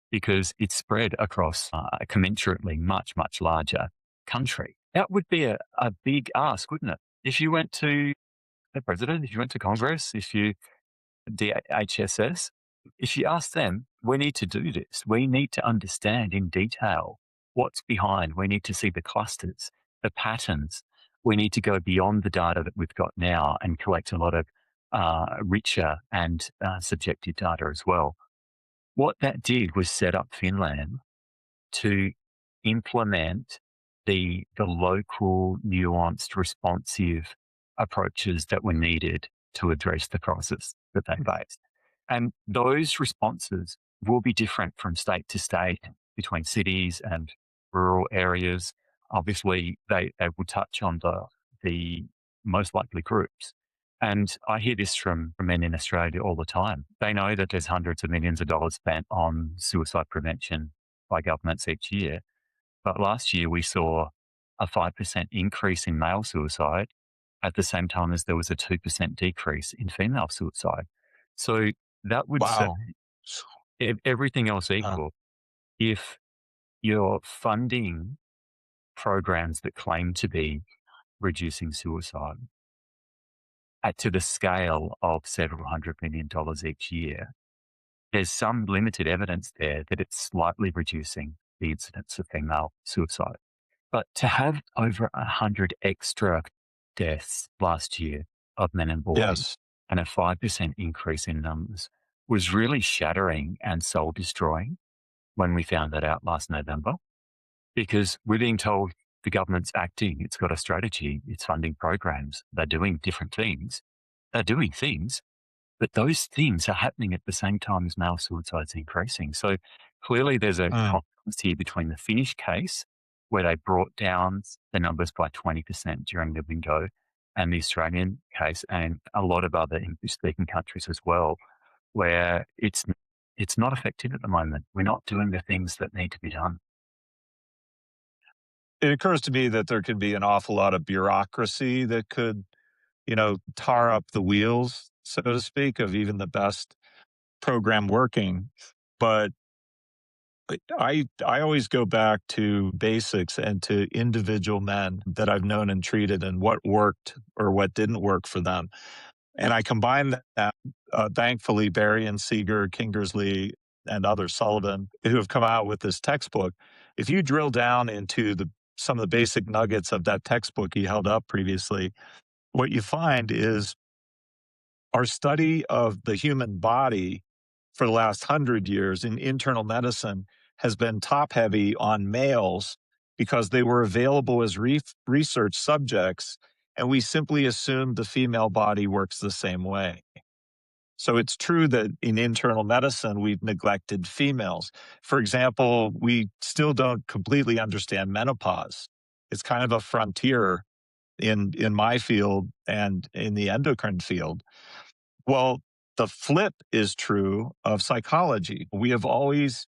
because it's spread across a commensurately much, much larger country. That would be a big ask, wouldn't it? If you went to the president, if you went to Congress, if you DHSS, if you ask them, we need to do this. We need to understand in detail what's behind. We need to see the clusters, the patterns. We need to go beyond the data that we've got now and collect a lot of richer and subjective data as well. What that did was set up Finland to implement the local, nuanced, responsive approaches that were needed to address the crisis that they faced. And those responses will be different from state to state, between cities and rural areas. Obviously, they will touch on the most likely groups. And I hear this from men in Australia all the time. They know that there's hundreds of millions of dollars spent on suicide prevention by governments each year. But last year we saw a 5% increase in male suicide at the same time as there was a 2% decrease in female suicide. So that would say, wow. everything else Uh, equal, if you're funding programs that claim to be reducing suicide to the scale of several $100 million each year, there's some limited evidence there that it's slightly reducing the incidence of female suicide. But to have over 100 extra deaths last year of men and boys yes. and a 5% increase in numbers was really shattering and soul destroying when we found that out last November, because we're being told the government's acting, it's got a strategy, it's funding programs, they're doing different things. They're doing things, but those things are happening at the same time as male suicide's increasing. So clearly there's a Mm. confluence here between the Finnish case, where they brought down the numbers by 20% during the window, and the Australian case, and a lot of other English-speaking countries as well, where it's not effective at the moment. We're not doing the things that need to be done. It occurs to me that there could be an awful lot of bureaucracy that could, tar up the wheels, so to speak, of even the best program working. But I always go back to basics and to individual men that I've known and treated and what worked or what didn't work for them. And I combine that, thankfully, Barry and Seeger, Kingersley, and others, Sullivan, who have come out with this textbook. If you drill down into some of the basic nuggets of that textbook he held up previously, what you find is our study of the human body for the last 100 years in internal medicine has been top heavy on males because they were available as research subjects, and we simply assumed the female body works the same way. So it's true that in internal medicine, we've neglected females. For example, we still don't completely understand menopause. It's kind of a frontier in my field and in the endocrine field. Well, the flip is true of psychology. We have always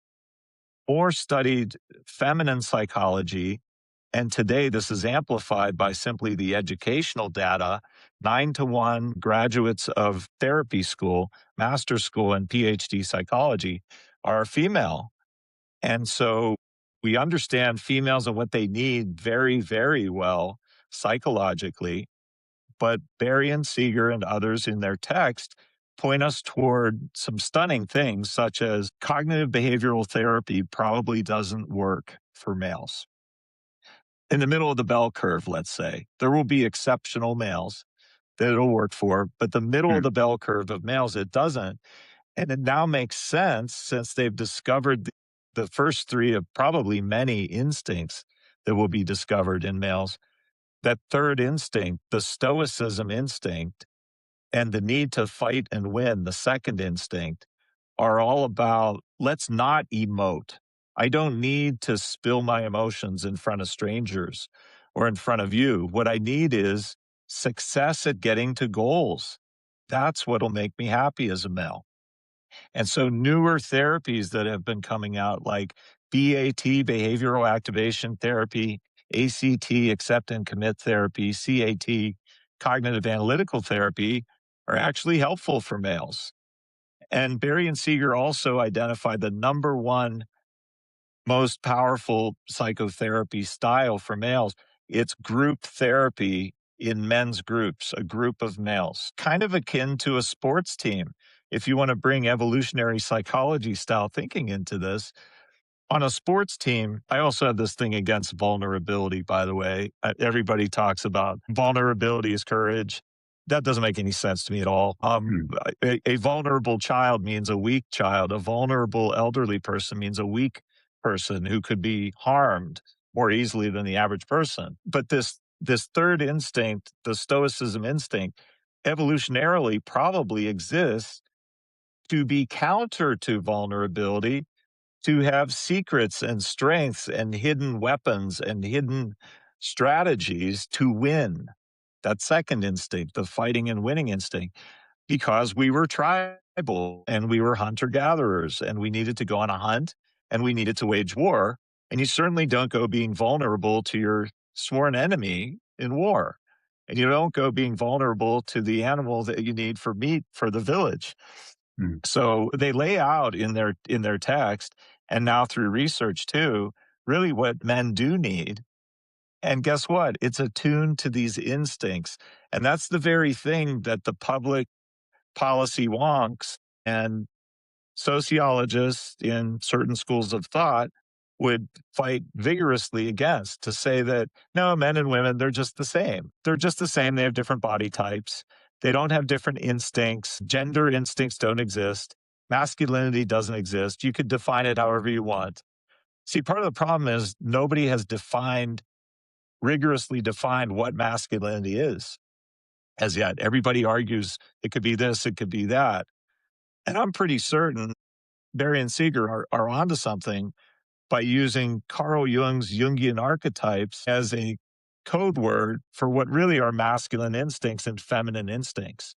more studied feminine psychology, and today this is amplified by simply the educational data. 9-to-1 graduates of therapy school, master's school, and PhD psychology are female. And so we understand females and what they need very, very well psychologically. But Barry and Seeger and others in their text point us toward some stunning things, such as cognitive behavioral therapy probably doesn't work for males. In the middle of the bell curve, let's say, there will be exceptional males that it'll work for, but the middle of Mm, the bell curve of males, it doesn't. And it now makes sense since they've discovered the first three of probably many instincts that will be discovered in males. That third instinct, the stoicism instinct, and the need to fight and win, the second instinct, are all about let's not emote. I don't need to spill my emotions in front of strangers or in front of you. What I need is success at getting to goals. That's what'll make me happy as a male. And so newer therapies that have been coming out like BAT, behavioral activation therapy, ACT, accept and commit therapy, CAT, cognitive analytical therapy are actually helpful for males. And Barry and Seeger also identified the number one most powerful psychotherapy style for males. It's group therapy in men's groups, a group of males, kind of akin to a sports team. If you want to bring evolutionary psychology style thinking into this, on a sports team, I also have this thing against vulnerability, by the way. Everybody talks about vulnerability is courage. That doesn't make any sense to me at all. mm, A vulnerable child means a weak child. A vulnerable elderly person means a weak person who could be harmed more easily than the average person. But this third instinct, the stoicism instinct, evolutionarily probably exists to be counter to vulnerability, to have secrets and strengths and hidden weapons and hidden strategies to win. That second instinct, the fighting and winning instinct, because we were tribal and we were hunter gatherers and we needed to go on a hunt and we needed to wage war. And you certainly don't go being vulnerable to your sworn enemy in war. And you don't go being vulnerable to the animal that you need for meat for the village. mm, So they lay out in their text, and now through research too, really what men do need. And guess what? It's attuned to these instincts. And that's the very thing that the public policy wonks and sociologists in certain schools of thought would fight vigorously against, to say that no, men and women, they're just the same. They're just the same. They have different body types. They don't have different instincts. Gender instincts don't exist. Masculinity doesn't exist. You could define it however you want. See, part of the problem is nobody has rigorously defined what masculinity is as yet. Everybody argues it could be this, it could be that. And I'm pretty certain Barry and Seeger are onto something by using Carl Jung's Jungian archetypes as a code word for what really are masculine instincts and feminine instincts,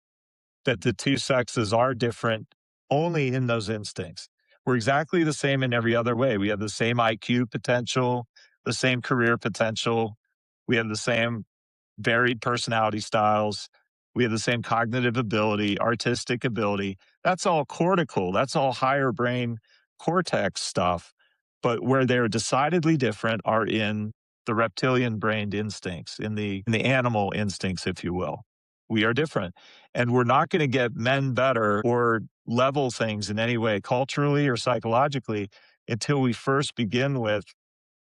that the two sexes are different only in those instincts. We're exactly the same in every other way. We have the same IQ potential, the same career potential. We have the same varied personality styles. We have the same cognitive ability, artistic ability. That's all cortical. That's all higher brain cortex stuff. But where they're decidedly different are in the reptilian brained instincts, in the animal instincts, if you will. We are different. And we're not going to get men better or level things in any way, culturally or psychologically, until we first begin with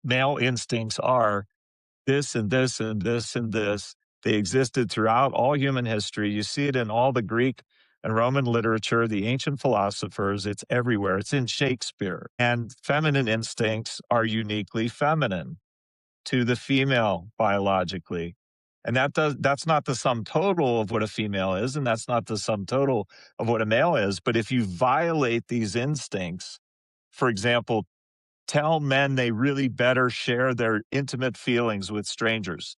male instincts are this and this and this and this. They existed throughout all human history. You see it in all the Greek and Roman literature, the ancient philosophers. It's everywhere. It's in Shakespeare. And feminine instincts are uniquely feminine to the female biologically. And that's not the sum total of what a female is, and that's not the sum total of what a male is. But if you violate these instincts, for example, tell men they really better share their intimate feelings with strangers.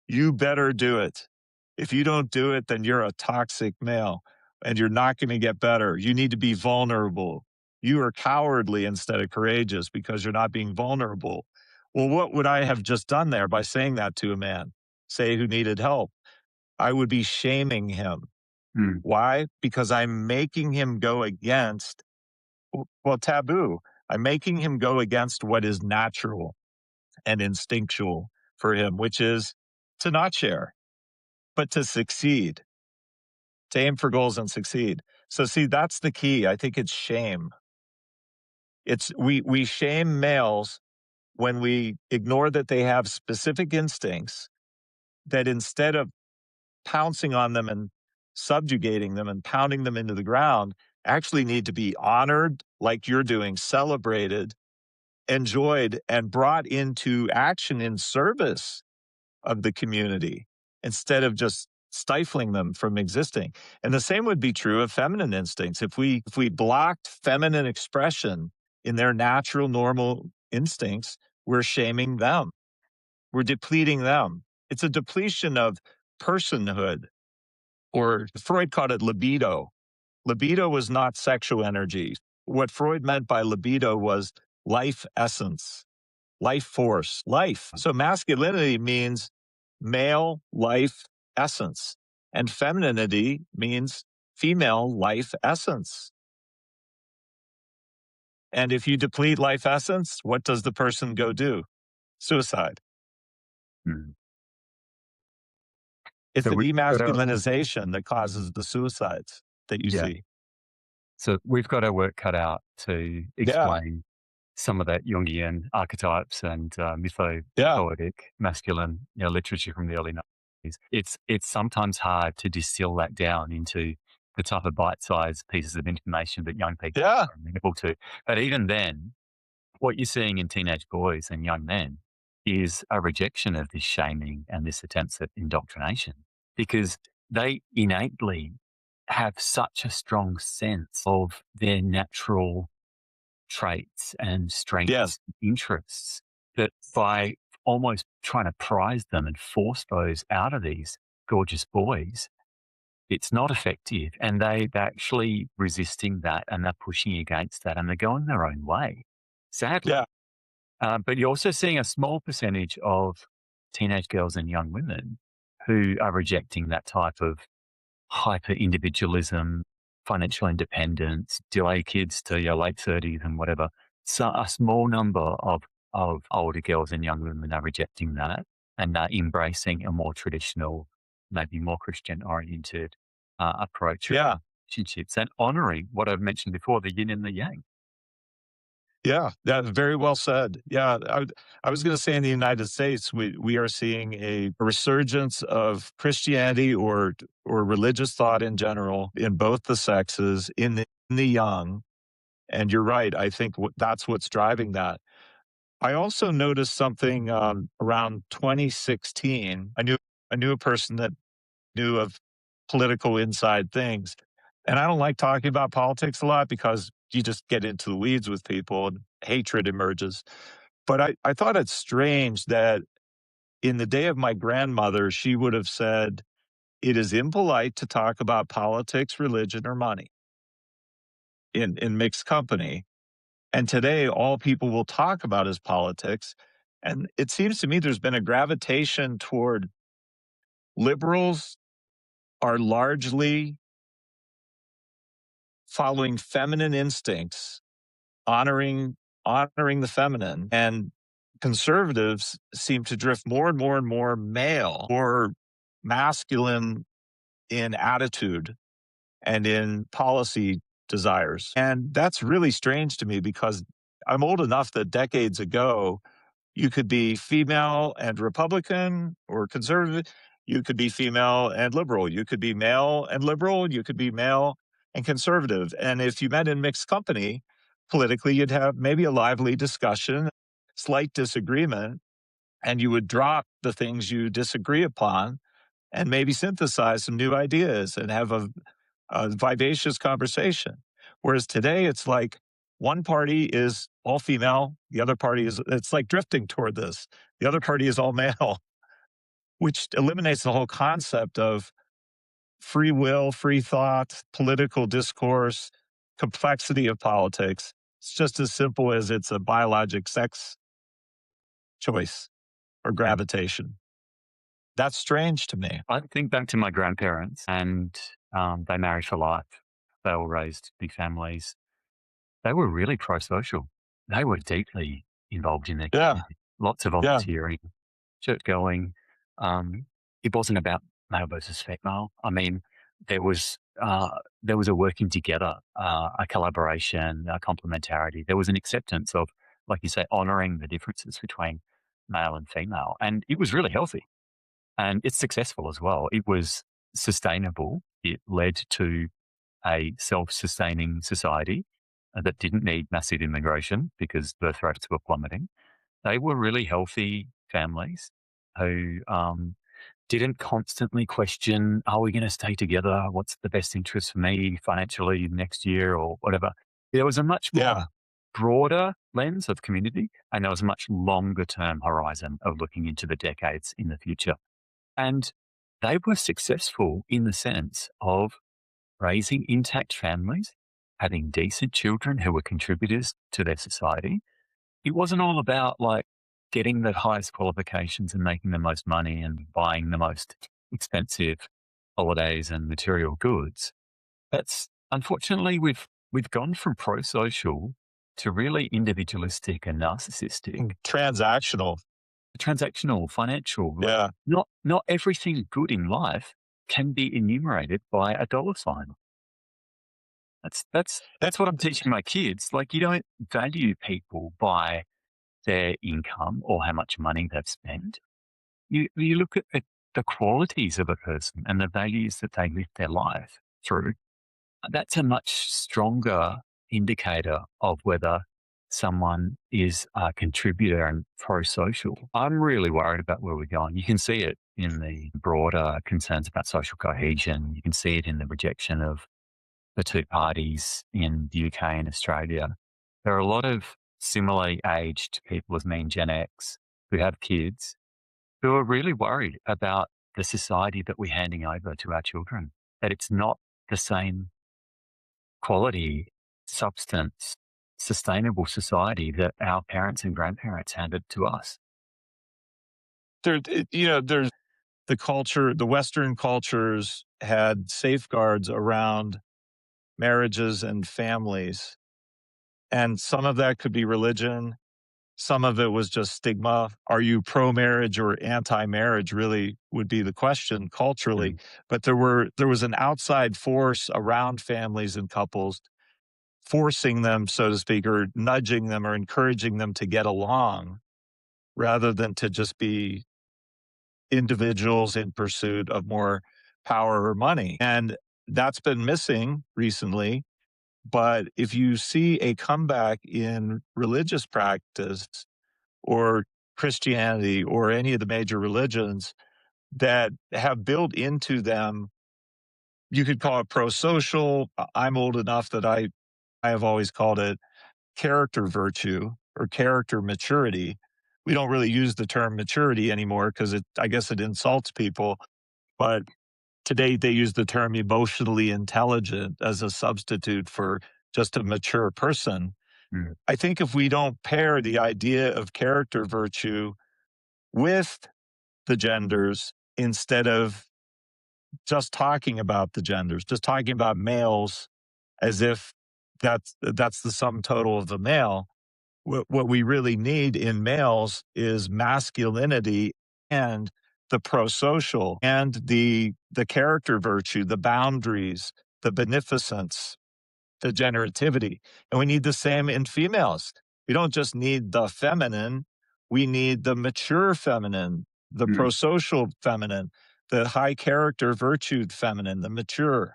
You better do it. If you don't do it, then you're a toxic male and you're not going to get better. You need to be vulnerable. You are cowardly instead of courageous because you're not being vulnerable. Well, what would I have just done there by saying that to a man, say, who needed help? I would be shaming him. mm, Why? Because I'm making him go against well, taboo. I'm making him go against what is natural and instinctual for him, which is to not share, but to succeed, to aim for goals and succeed. So see, that's the key. I think it's shame. It's we shame males when we ignore that they have specific instincts that instead of pouncing on them and subjugating them and pounding them into the ground actually need to be honored like you're doing, celebrated, enjoyed, and brought into action in service of the community instead of just stifling them from existing. And the same would be true of feminine instincts. If we blocked feminine expression in their natural normal instincts, we're shaming them. We're depleting them. It's a depletion of personhood, or Freud called it libido. Libido was not sexual energy. What Freud meant by libido was life essence, life force, life. So masculinity means male life essence, and femininity means female life essence. And if you deplete life essence, what does the person go do? Suicide. Mm. It's So the we've got our, demasculinization that causes the suicides that you yeah. see. So we've got our work cut out to Yeah, explain some of that Jungian archetypes and yeah, mytho-poetic masculine, literature from the early 90s. It's sometimes hard to distill that down into the type of bite-sized pieces of information that young people yeah, are amenable to. But even then, what you're seeing in teenage boys and young men is a rejection of this shaming and this attempts at indoctrination because they innately have such a strong sense of their natural traits and yes, strengths and interests that by almost trying to prize them and force those out of these gorgeous boys, it's not effective. And they're actually resisting that and they're pushing against that and they're going their own way, sadly. yeah, But you're also seeing a small percentage of teenage girls and young women who are rejecting that type of hyper individualism, financial independence, delay kids to your late 30s and whatever. So a small number of older girls and young women are rejecting that and are embracing a more traditional, maybe more Christian oriented approach yeah. around relationships and honoring what I've mentioned before, the yin and the yang. Yeah, that very well said. Yeah, I was going to say in the United States, we are seeing a resurgence of Christianity or religious thought in general in both the sexes in the young. And you're right. I think that's what's driving that. I also noticed something around 2016. I knew a person that knew of political inside things. And I don't like talking about politics a lot because you just get into the weeds with people and hatred emerges. But I thought it's strange that in the day of my grandmother, she would have said, it is impolite to talk about politics, religion, or money in mixed company. And today, all people will talk about is politics. And it seems to me there's been a gravitation toward liberals are largely following feminine instincts, honoring the feminine, and conservatives seem to drift more and more and more male or masculine in attitude and in policy desires. And that's really strange to me because I'm old enough that decades ago you could be female and Republican or conservative. You could be female and liberal. You could be male and liberal. You could be male and conservative. And if you met in mixed company, politically, you'd have maybe a lively discussion, slight disagreement, and you would drop the things you disagree upon and maybe synthesize some new ideas and have a vivacious conversation. Whereas today, it's like one party is all female, the other party is, it's like drifting toward this. The other party is all male, which eliminates the whole concept of free will, free thought, political discourse, complexity of politics. It's just as simple as it's a biologic sex choice or gravitation. That's strange to me. I think back to my grandparents, and they married for life. They all raised big families. they were really pro-social. They were deeply involved in their Yeah, community, lots of yeah, volunteering, church going. Um, it wasn't about male versus female. I mean, there was there was a working together, a collaboration, a complementarity. There was an acceptance of, like you say, honouring the differences between male and female, and it was really healthy and it's successful as well. It was sustainable. It led to a self-sustaining society that didn't need massive immigration because birth rates were plummeting. They were really healthy families who didn't constantly question, are we going to stay together? What's the best interest for me financially next year or whatever? There was a much more yeah. broader lens of community and there was a much longer term horizon of looking into the decades in the future. And they were successful in the sense of raising intact families, having decent children who were contributors to their society. It wasn't all about like getting the highest qualifications and making the most money and buying the most expensive holidays and material goods. That's unfortunately we've gone from pro-social to really individualistic and narcissistic, Transactional. transactional, financial. Like Yeah. not everything good in life can be enumerated by a dollar sign. That's what I'm teaching my kids. Like, you don't value people by their income or how much money they've spent. You look at the qualities of a person and the values that they live their life through. That's a much stronger indicator of whether someone is a contributor and pro-social. I'm really worried about where we're going. You can see it in the broader concerns about social cohesion. You can see it in the rejection of the two parties in the UK and Australia. There are a lot of similarly aged people as me and Gen X who have kids who are really worried about the society that we're handing over to our children, that it's not the same quality, substance, sustainable society that our parents and grandparents handed to us. There's the culture, the Western cultures had safeguards around marriages and families. And some of that could be religion. Some of it was just stigma. Are you pro marriage or anti marriage? Really would be the question culturally. Mm, But there was an outside force around families and couples forcing them, so to speak, or nudging them or encouraging them to get along rather than to just be individuals in pursuit of more power or money. And that's been missing recently. But if you see a comeback in religious practice or Christianity or any of the major religions that have built into them, you could call it pro social. I'm old enough that I have always called it character virtue or character maturity. We don't really use the term maturity anymore because I guess it insults people. But today they use the term emotionally intelligent as a substitute for just a mature person. mm, I think if we don't pair the idea of character virtue with the genders instead of just talking about the genders, just talking about males as if that's the sum total of the male. What we really need in males is masculinity and the pro-social and the character virtue, the boundaries, the beneficence, the generativity. And we need the same in females. We don't just need the feminine, we need the mature feminine, the mm. pro-social feminine, the high character virtued feminine, the mature.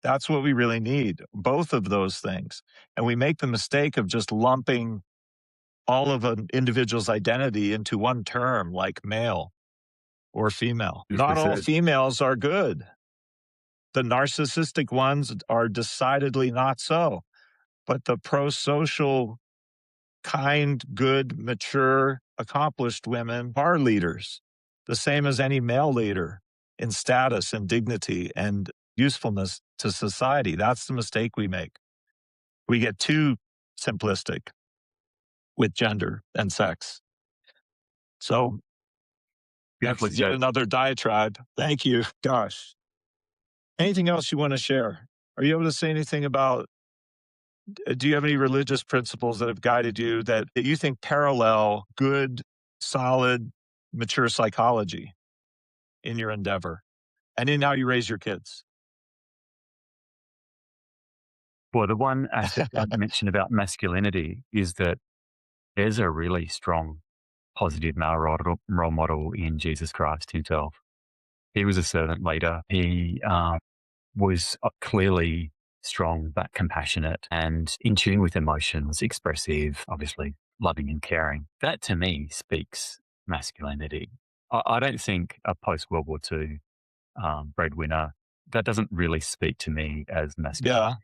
That's what we really need, both of those things. And we make the mistake of just lumping all of an individual's identity into one term like male or female. Beautifully Not all said. females are good. The narcissistic ones are decidedly not so, but the pro-social, kind, good, mature, accomplished women are leaders, the same as any male leader in status and dignity and usefulness to society. That's the mistake we make. We get too simplistic with gender and sex. So that's Beautifully yet said. another diatribe. Thank you. Gosh. Anything else you want to share? Are you able to say anything about Do you have any religious principles that have guided you that you think parallel good, solid, mature psychology in your endeavor and in how you raise your kids? Well, the one aspect I'd mention about masculinity is that there's a really strong positive male role model in Jesus Christ himself. He was a servant leader. He was clearly strong, but compassionate and in tune with emotions, expressive, obviously loving and caring. That to me speaks masculinity. I don't think a post World War II breadwinner, that doesn't really speak to me as masculine. Yeah.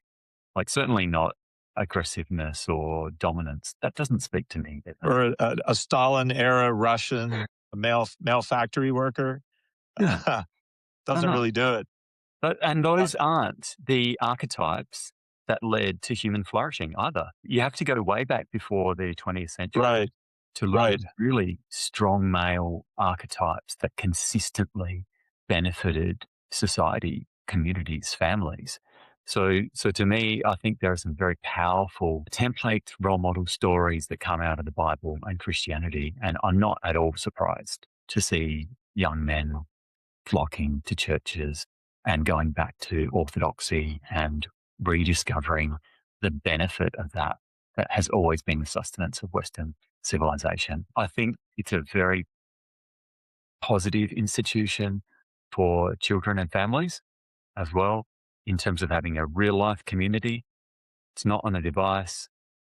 Like, certainly not aggressiveness or dominance. That doesn't speak to me. Or a Stalin era Russian male factory worker. Yeah. No, Doesn't no. really do it. And Uh, those aren't the archetypes that led to human flourishing either. You have to go way back before the 20th century right, to look at right. really strong male archetypes that consistently benefited society, communities, families. So to me, I think there are some very powerful template role model stories that come out of the Bible and Christianity. And I'm not at all surprised to see young men flocking to churches and going back to orthodoxy and rediscovering the benefit of that that has always been the sustenance of Western civilization. I think it's a very positive institution for children and families as well, in terms of having a real life community. It's not on a device.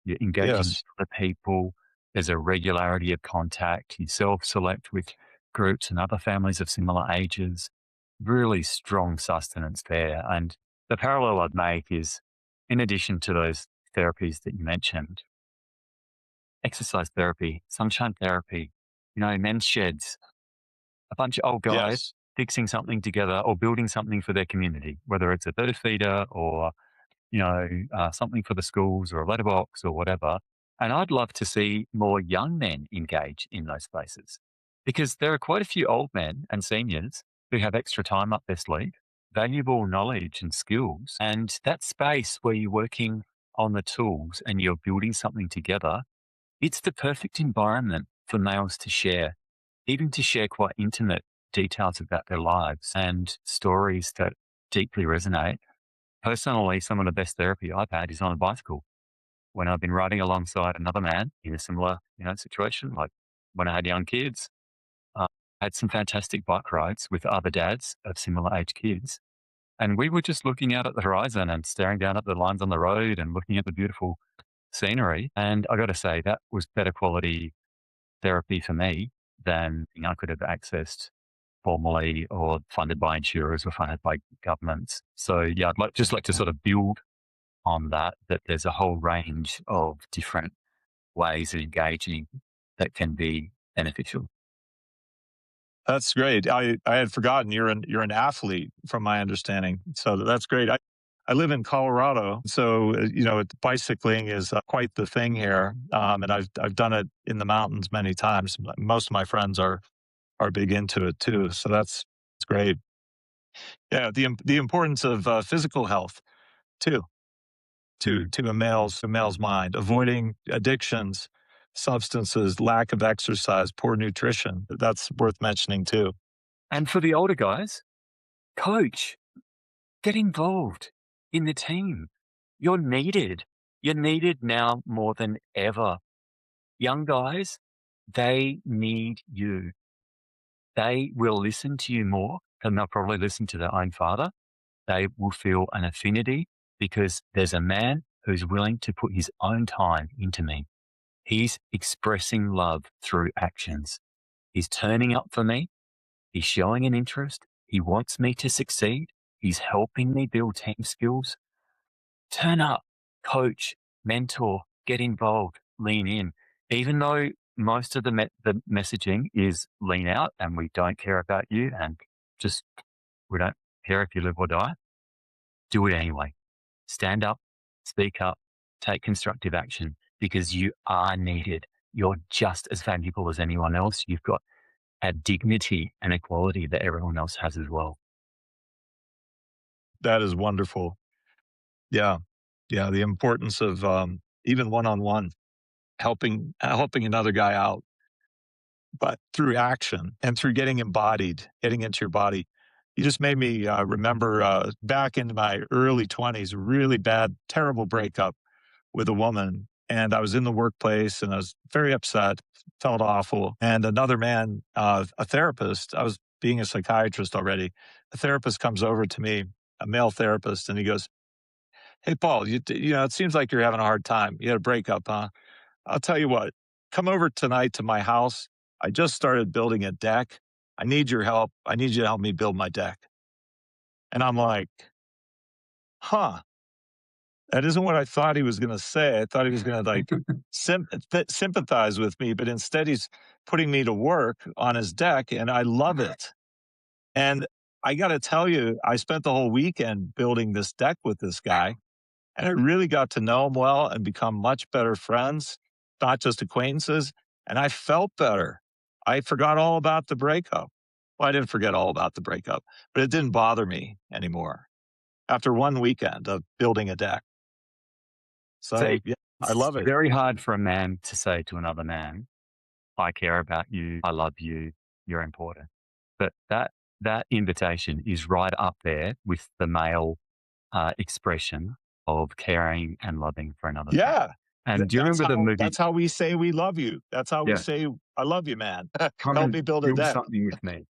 You're engaging with Yes. other people. There's a regularity of contact. You self-select with groups and other families of similar ages. Really strong sustenance there. And the parallel I'd make is, in addition to those therapies that you mentioned, exercise therapy, sunshine therapy, men's sheds, a bunch of old guys Yes. fixing something together or building something for their community, whether it's a bird feeder or something for the schools or a letterbox or whatever. And I'd love to see more young men engage in those spaces because there are quite a few old men and seniors who have extra time up their sleeve, valuable knowledge and skills. And that space where you're working on the tools and you're building something together, it's the perfect environment for males to share, even to share quite intimate details about their lives and stories that deeply resonate. Personally, some of the best therapy I've had is on a bicycle when I've been riding alongside another man in a similar, situation. Like when I had young kids, I had some fantastic bike rides with other dads of similar age kids. And we were just looking out at the horizon and staring down at the lines on the road and looking at the beautiful scenery. And I got to say, that was better quality therapy for me than I could have accessed formally or funded by insurers or funded by governments. So yeah, just like to sort of build on that there's a whole range of different ways of engaging that can be beneficial. That's great. I had forgotten you're an athlete from my understanding. So that's great. I live in Colorado, so bicycling is quite the thing here, and I've done it in the mountains many times. Most of my friends are big into it too, so that's great. Yeah, the importance of physical health too to a male's mind, avoiding addictions, substances, lack of exercise, poor nutrition. That's worth mentioning too. And for the older guys, coach, get involved in the team. You're needed. You're needed now more than ever. Young guys, they need you. They will listen to you more than they'll probably listen to their own father. They will feel an affinity because there's a man who's willing to put his own time into me. He's expressing love through actions. He's turning up for me. He's showing an interest. He wants me to succeed. He's helping me build team skills. Turn up, coach, mentor, get involved, lean in. Even though most of the messaging is lean out and we don't care about you and just we don't care if you live or die, do it anyway. Stand up, speak up, take constructive action because you are needed. You're just as valuable as anyone else. You've got a dignity and equality that everyone else has as well. That is wonderful. Yeah. Yeah, the importance of, even one-on-one, helping another guy out, but through action and through getting embodied, getting into your body. You just made me, remember, back in my early 20s, really bad, terrible breakup with a woman, and I was in the workplace, and I was very upset, felt awful, and another man, a therapist, I was being a psychiatrist already, a therapist comes over to me, a male therapist, and he goes, "Hey, Paul, it seems like you're having a hard time. You had a breakup, huh? I'll tell you what, come over tonight to my house. I just started building a deck. I need your help. I need you to help me build my deck." And I'm like, "Huh, that isn't what I thought he was gonna say. I thought he was gonna, like, sympathize with me, but instead he's putting me to work on his deck, and I love it." And I gotta tell you, I spent the whole weekend building this deck with this guy, and I really got to know him well and become much better friends, not just acquaintances, and I felt better. I forgot all about the breakup. Well, I didn't forget all about the breakup, but it didn't bother me anymore after one weekend of building a deck. See, So, yeah, I it's love it. very hard for a man to say to another man, "I care about you, I love you, you're important." But that invitation is right up there with the male expression of caring and loving for another man. Yeah, And do you that's remember the how movie? we say we love you. That's how we Yeah, say, "I love you, man. come Help and me build a build deck." something with me.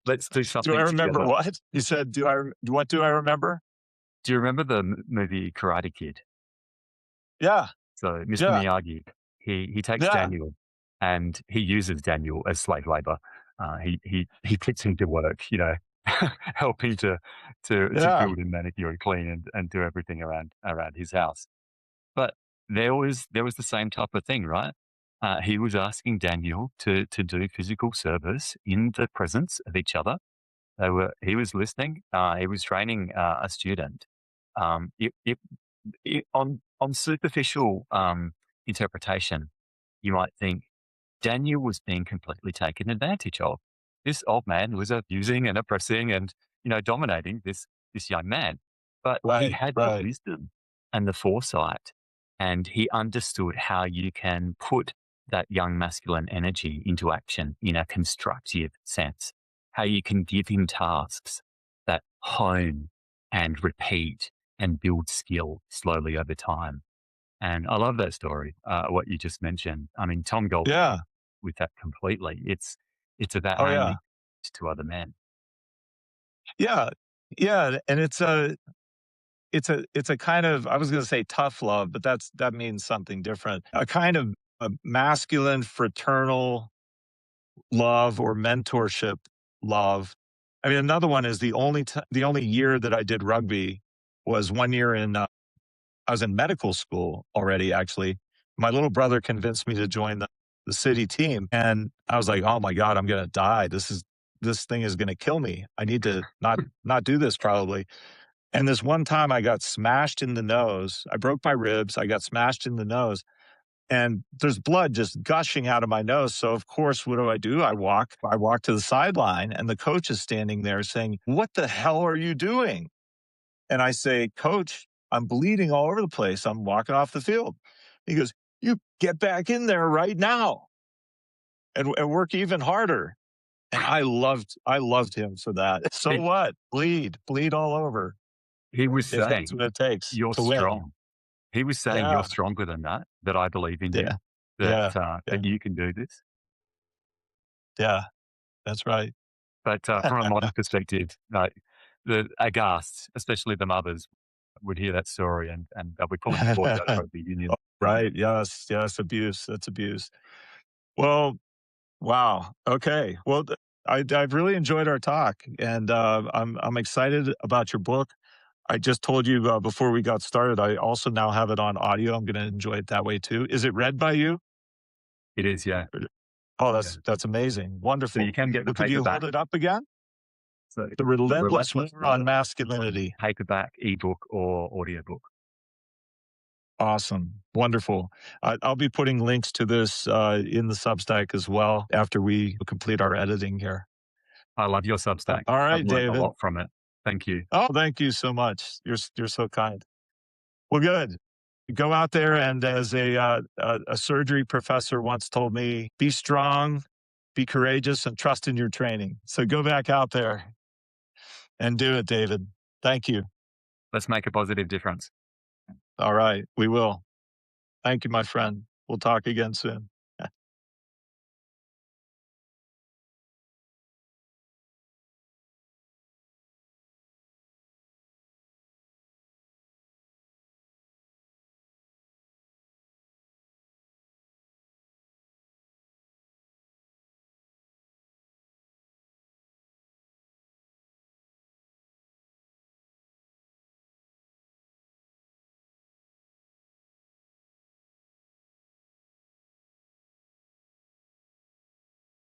Let's do Do I something remember together. what? You said, what do I remember? Do you remember the movie Karate Kid? Yeah, So Mr. yeah, Miyagi, he takes yeah, Daniel and he uses Daniel as slave labor. He puts him to work, helping to yeah, build and manicure and clean and do everything around his house. But there was the same type of thing, right? He was asking Daniel to do physical service in the presence of each other. He was listening. He was training a student. On superficial interpretation, you might think Daniel was being completely taken advantage of. This old man was abusing and oppressing and dominating this young man, but he right, had the right. wisdom and the foresight, and he understood how you can put that young masculine energy into action in a constructive sense. How you can give him tasks that hone and repeat and build skill slowly over time. And I love that story, what you just mentioned. I mean, Tom Gold Yeah. with that completely. It's about Oh, handing yeah. to other men. Yeah. Yeah, and it's a kind of, I was gonna say tough love, but that means something different. A kind of a masculine fraternal love or mentorship love. I mean, another one is the only year that I did rugby was 1 year in, I was in medical school already, actually. My little brother convinced me to join the city team, and I was like, "Oh my god, I'm gonna die. This thing is gonna kill me. I need to not do this probably." And this one time I got smashed in the nose. I broke my ribs, I got smashed in the nose, and there's blood just gushing out of my nose. So of course, what do? I walk to the sideline, and the coach is standing there saying, "What the hell are you doing?" And I say, "Coach, I'm bleeding all over the place. I'm walking off the field." He goes, "You get back in there right now and work even harder." And I loved him for that. So He, what? Bleed all over he was if that's saying, what it takes "You're to win. strong." He was saying, "You're Yeah, stronger than that. That I believe in you. yeah, That yeah, yeah, that you can do this." yeah. That's right. But from a modern perspective, like the aghast, especially the mothers, would hear that story and they'll be pulling the cord out of rugby union. Right. Yes. Yes. Abuse. That's abuse. Well, wow. Okay. Well, I've really enjoyed our talk, and I'm excited about your book. I just told you before we got started. I also now have it on audio. I'm going to enjoy it that way too. Is it read by you? It is, yeah, Oh, yeah. that's amazing. So you Wonderful. can get the Well, could you paperback. hold it up again? So The the Relentless Relentless War on War, Masculinity. paperback, ebook, or audiobook. Awesome. Wonderful. I'll be putting links to this in the Substack as well after we complete our editing here. I love your Substack. All I've right, learned a David. lot from it. Thank you. Oh, thank you so much. You're so kind. Well, good. Go out there and as a surgery professor once told me, "Be strong, be courageous, and trust in your training." So go back out there and do it, David. Thank you. Let's make a positive difference. All right, we will. Thank you, my friend. We'll talk again soon.